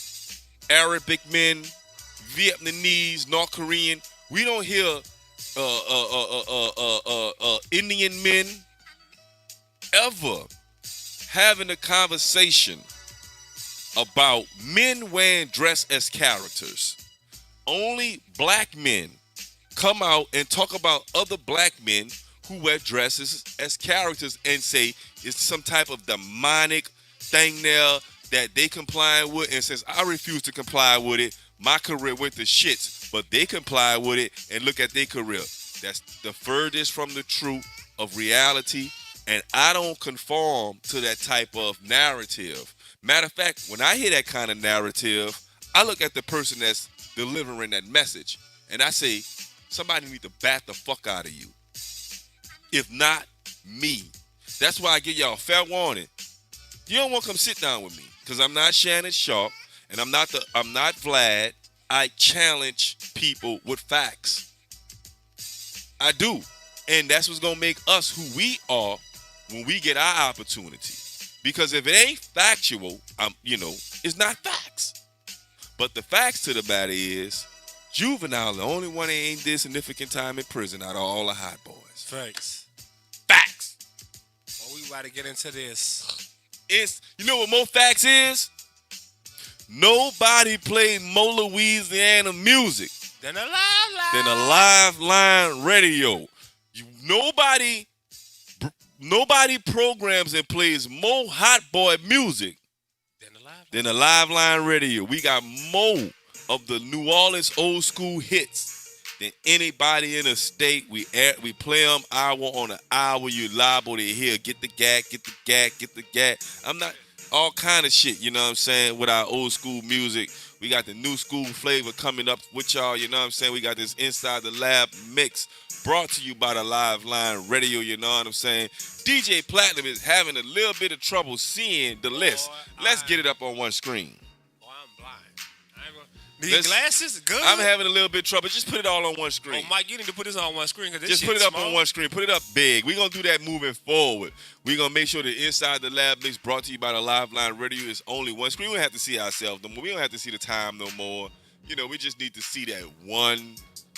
Arabic men, Vietnamese, North Korean. We don't hear Indian men ever having a conversation about men wearing dress as characters. Only black men come out and talk about other black men who wear dresses as characters and say it's some type of demonic thing there that they comply with, and since I refuse to comply with it, my career went to shits, but they comply with it and look at their career. That's the furthest from the truth of reality, and I don't conform to that type of narrative. Matter of fact, when I hear that kind of narrative, I look at the person that's delivering that message, and I say, somebody need to bat the fuck out of you. If not, me. That's why I give y'all fair warning. You don't want to come sit down with me, because I'm not Shannon Sharp, and I'm not Vlad. I challenge people with facts. I do. And that's what's going to make us who we are when we get our opportunity. Because if it ain't factual, it's not facts. But the facts to the matter is, Juvenile, the only one that ain't did significant time in prison out of all the hot boys. Facts. Facts. Well, we about to get into this. You know what more facts is? Nobody played more Louisiana music Then a live than a live line radio. Nobody programs and plays more hot boy music than a live line radio. We got more of the New Orleans old school hits than anybody in the state. We play them hour on an hour. You liable to hear, get the gag, get the gag, get the gag. I'm not all kind of shit, you know what I'm saying, with our old school music. We got the new school flavor coming up with y'all, you know what I'm saying? We got this Inside the Lab mix brought to you by the Live Line Radio, you know what I'm saying? DJ Platinum is having a little bit of trouble seeing the list. Let's get it up on one screen. These glasses, good. I'm having a little bit of trouble. Just put it all on one screen. Oh, Mike, you need to put this on one screen. Just put it up on one screen. Put it up big. We're going to do that moving forward. We're going to make sure that Inside the Lab mix brought to you by the Live Line Radio is only one screen. We don't have to see ourselves no more. We don't have to see the time no more. You know, we just need to see that one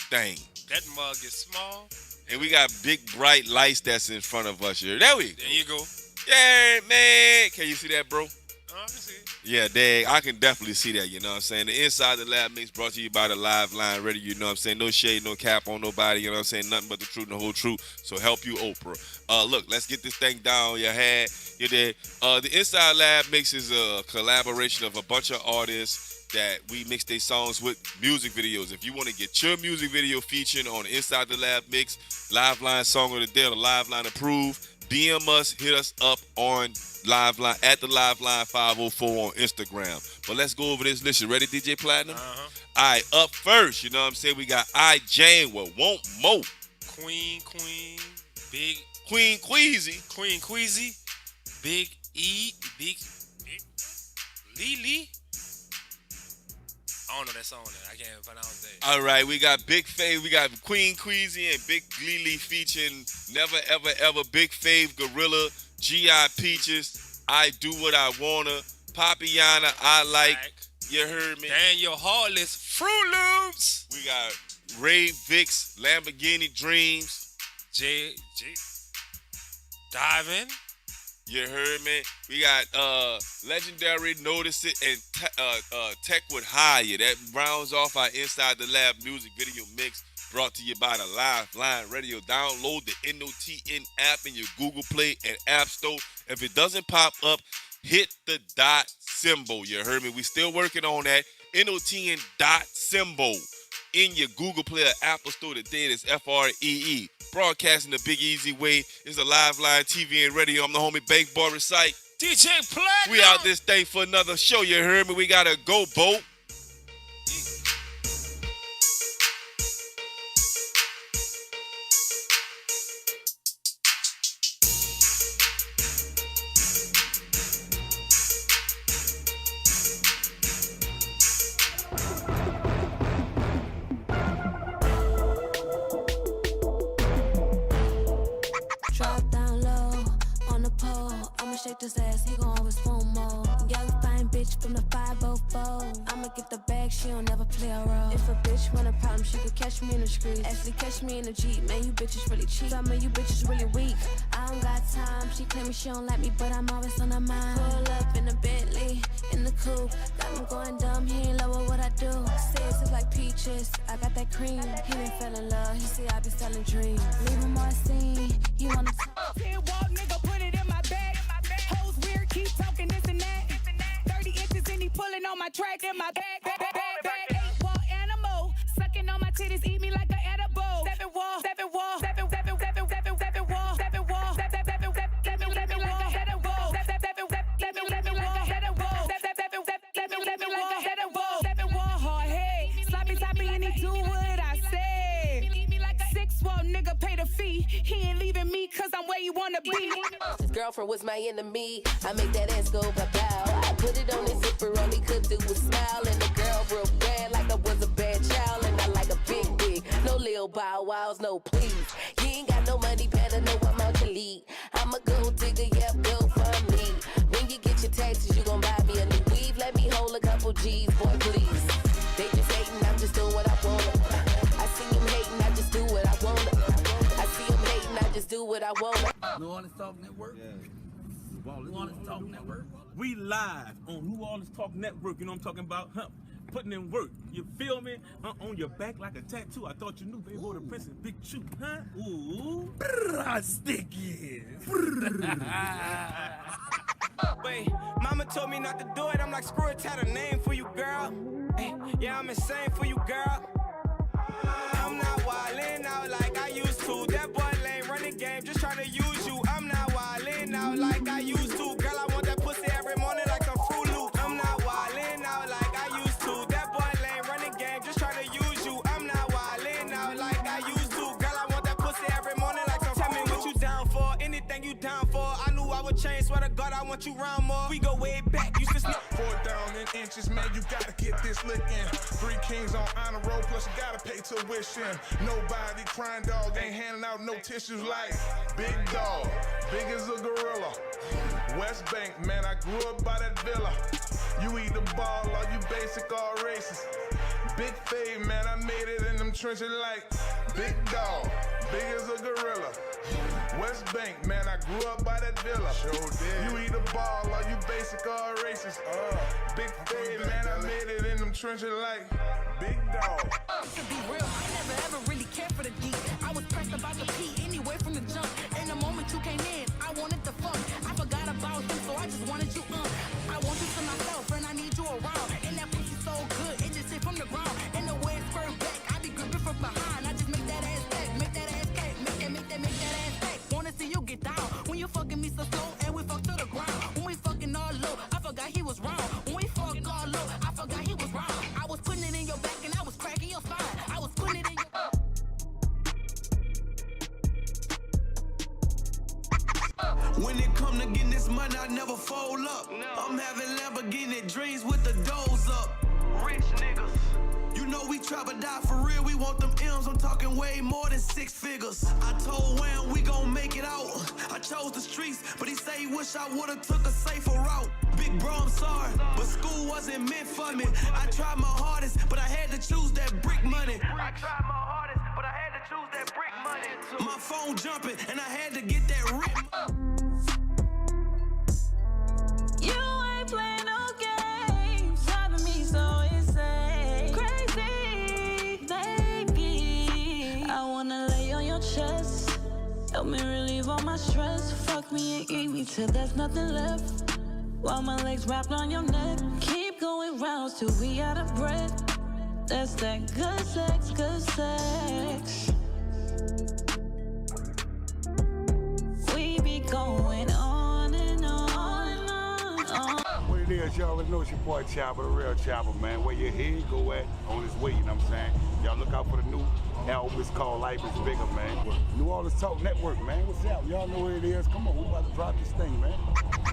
thing. That mug is small. And we got big, bright lights that's in front of us here. There you go. Yeah, man. Can you see that, bro? I can see it. Yeah, Dag, I can definitely see that, you know what I'm saying? The Inside the Lab mix brought to you by the Live Line Radio, you know what I'm saying? No shade, no cap on nobody, you know what I'm saying? Nothing but the truth and the whole truth. So help you, Oprah. Look, let's get this thing down your head. You did. The Inside Lab mix is a collaboration of a bunch of artists that we mix their songs with music videos. If you want to get your music video featured on the Inside the Lab mix, Live Line Song of the Day, or Live Line Approved, DM us, hit us up on Live Line at the Live Line 504 on Instagram. But let's go over this list. You ready, DJ Platinum? All right, up first, you know what I'm saying? We got Iijane with Want Mo. Qween, Big Qween, Qweezy, Big E, Big Lee. I don't know that song. I can't pronounce that. All right, we got Big Fave. We got Queen Qweezy and Big Lily featuring Never Ever Ever, Big Fave, Gorilla, G.I. Peaches, I Do What I Wanna, Poppyana, I Like, you heard me? Daniel Heartless, Froot Loops. We got Ray Vicks, Lamborghini Dreams. J. Diving. You heard me? We got Legendary, Notice It, and Tech with Higher. That rounds off our Inside the Lab music video mix brought to you by the Live Line Radio. Download the NOTN app in your Google Play and App Store. If it doesn't pop up, hit the dot symbol. You heard me? We still working on that. NOTN dot symbol in your Google Play or Apple Store today. It's FREE. Broadcasting the Big Easy Way. It's a Live Line TV and radio. I'm the homie Bankboy Resight. DJ Platinum. We out this thing for another show. You heard me? We gotta go, boat. this ass, he gon' always want more. Young fine bitch from the 504. I'ma get the bag, she don't never play a role. If a bitch want a problem, she could catch me in the streets. Actually catch me in the Jeep, man, you bitches really cheap. Some of you bitches really weak. I don't got time, she claim me she don't like me, but I'm always on her mind. Pull up in the Bentley, in the coupe, got me going dumb, he ain't love with what I do. Says it's like peaches, I got that cream. He done fell in love, he see I be selling dreams. Leave him on scene, he wanna talk. 10 walk, nigga, put it in my bag. Hoes weird, keep talking this and that. 30 inches and he pulling on my track in my bag. 8 wall animal, sucking on my titties, eat me like an edible. 7 wall, 7 wall, 7 wall, 7 wall, 7 wall, 7 wall, 7 wall, 7 like a header wall. 7 wall, hard head, sloppy toppy and he do what I said. 6 wall, nigga pay the fee. He ain't leaving me cause I'm where you wanna be. His girlfriend was my enemy. I make that ass go bow. I put it on his zipper, all he could do was smile. And the girl real bad like I was a bad child. And I like a big, no lil bow wows, no please. You ain't got no money, better know I'm out to lead. I'm a gold digger, yep, go for me. When you get your taxes, you gon' buy me a new weave. Let me hold a couple G's, boy, please. They just hating, I'm just doing what I wanna. I see him hating, I just do what I wanna. I see him hating, I just do what I wanna. New Orleans Talk Network. Yeah. New Orleans Talk Network. We live on New Orleans Talk Network. You know what I'm talking about? Huh? Putting in work. You feel me? On your back like a tattoo. I thought you knew, baby. Boy, the Prince is Big Chew, huh? Ooh. Sticky. Wait, mama told me not to do it. I'm like, screw it, had a name for you, girl. Hey, yeah, I'm insane for you, girl. I'm not wildin' out like I used to. That boy lame, running game, just trying to use you. I'm not wildin' out like I used to. Girl, I want that pussy every morning like some Froot Loops. I'm not wildin' out like I used to. That boy lame, running game, just trying to use you. I'm not wildin' out like I used to. Girl, I want that pussy every morning like some Tell me what you down for, anything you down for. I knew I would change, swear to God, I want you round more. We go way back, used to sneak. 4 down in inches, man, you gotta get this lick in. 3 kings on honor roll, plus you gotta pay tuition. Nobody crying, dog, ain't handing out no tissues like big dog, big as a gorilla. West Bank, man, I grew up by that villa. You eat the ball, or you basic or racist. Big fade, man, I made it in them trenches like big dog, big as a gorilla. West Bank, man, I grew up by that villa. Sure did. You eat the ball, or you basic or racist. Big fade, man, I made it in them trenches like big dog. To be real, I never ever really cared for the D. I was pressed about the P anyway from the jump. And the moment you came in, I wanted the fun. I forgot about you, so I just wanted you I want you to myself, and I need you around. And that pussy so good, it just hit from the ground. And the way it's curved back, I be gripping from behind. I just make that ass back, make that ass back, make that ass back. Wanna see you get down. When you fucking me so slow, and we fuck to the ground. When we fucking all low, I forgot he was wrong. When we fuck all low, I forgot he was wrong. I was putting it in your back, and I was cracking your spine. I was putting it in your When it come to getting this money, I never fold up. I'm having Lamborghini dreams with the doors up. Rich niggas. You know we trap or die for real. We want them M's. I'm talking way more than 6 figures. I told Wham we gon' make it out. I chose the streets, but he say he wish I would've took a safer route. Big bro, I'm sorry, but school wasn't meant for me. I tried my hardest, but I had to choose that brick money. I tried my hardest, but I had to choose that brick money. My phone jumping, and I had to get that rip. You ain't playing no games, driving me so insane. Crazy, baby. I wanna lay on your chest, help me relieve all my stress. Fuck me and eat me till there's nothing left. While my legs wrapped on your neck, keep going rounds till we out of breath. That's that good sex, good sex. We be going on and on and on. What it is, y'all know it's your boy Chopper, the real Chopper, man. Where your head go at on his way, you know what I'm saying? Y'all look out for the new album, it's called Life is Bigger, man. New Orleans Talk Network, man. What's up? Y'all know what it is. Come on, we about to drop this thing, man.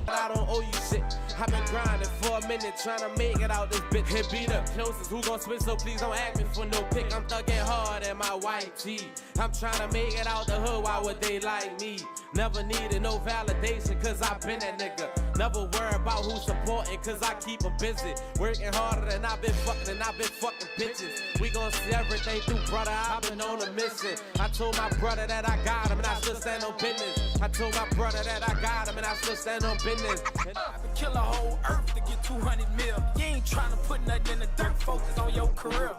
I don't owe you shit. I've been grinding for a minute, trying to make it out this bitch. Hit beat up closest, who gon' switch, so please don't ask me for no pick. I'm thugging hard in my white tee. I'm trying to make it out the hood, why would they like me? Never needed no validation, cause I been that nigga. Never worry about who's supporting, cause I keep them busy. Working harder than I've been fucking, and I've been fucking bitches. We gon' see everything through, brother, I've been on a mission. I told my brother that I got him, and I still stand on business. I told my brother that I got him, and I still stand on business. I could kill a whole earth to get 200 mil. You ain't trying to put nothing in the dirt, focus on your career.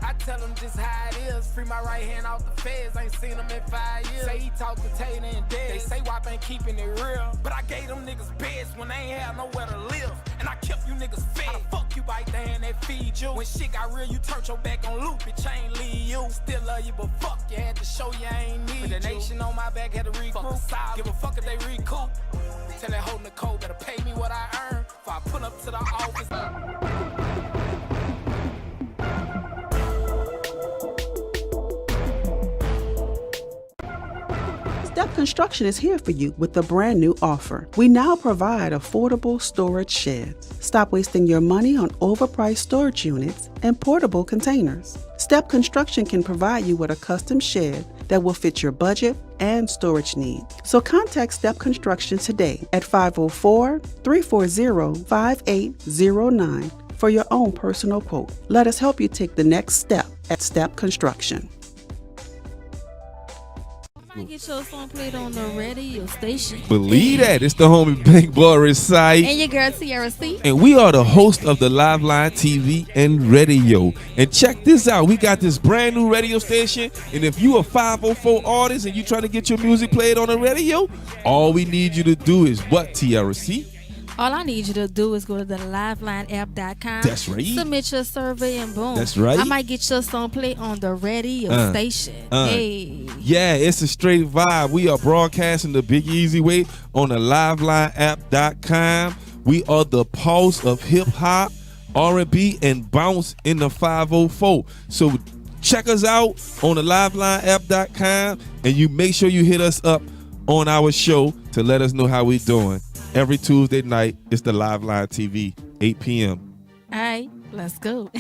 I tell them just how it is. Free my right hand out the feds. Ain't seen them in 5 years. Say he talk to Tater and Dez. They say WAP ain't keeping it real. But I gave them niggas beds when they ain't had nowhere to live. And I kept you niggas fed. How the fuck you bite the hand that feed you? When shit got real, you turned your back on loop. Bitch, I ain't leave you. Still love you, but fuck you. Had to show you I ain't need you. With the nation on my back, had to recruit. Give a fuck if they recoup. Tell that hoe Nicole better pay me what I earn. Before I pull up to the office. Step Construction is here for you with a brand new offer. We now provide affordable storage sheds. Stop wasting your money on overpriced storage units and portable containers. Step Construction can provide you with a custom shed that will fit your budget and storage needs. So contact Step Construction today at 504-340-5809 for your own personal quote. Let us help you take the next step at Step Construction. Get your song played on the radio station. Believe that. It's the homie Bankboy Resight. And your girl Tiara C. And we are the host of the Live Line TV and radio. And check this out. We got this brand new radio station. And if you a 504 artist and you trying to get your music played on the radio, all we need you to do is what, Tiara C? All I need you to do is go to the livelineapp.com. That's right. Submit your survey and boom. That's right. I might get your song played on the radio station. Hey. Yeah, it's a straight vibe. We are broadcasting the Big Easy Way on the livelineapp.com. We are the pulse of hip hop, R&B, and bounce in the 504. So check us out on the livelineapp.com, and you make sure you hit us up on our show to let us know how we doing. Every Tuesday night, it's the Live Line TV, 8 p.m. All right, let's go.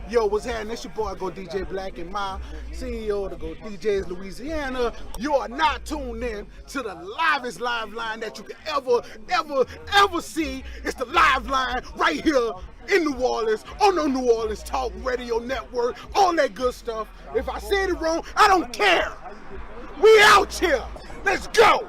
Yo, what's happening? It's your boy, Go DJ Black, and my CEO of the Go DJs Louisiana. You are not tuned in to the livest live line that you can ever see. It's the Live Line right here in New Orleans, on the New Orleans Talk Radio Network, all that good stuff. If I said it wrong, I don't care. We out here. Let's go.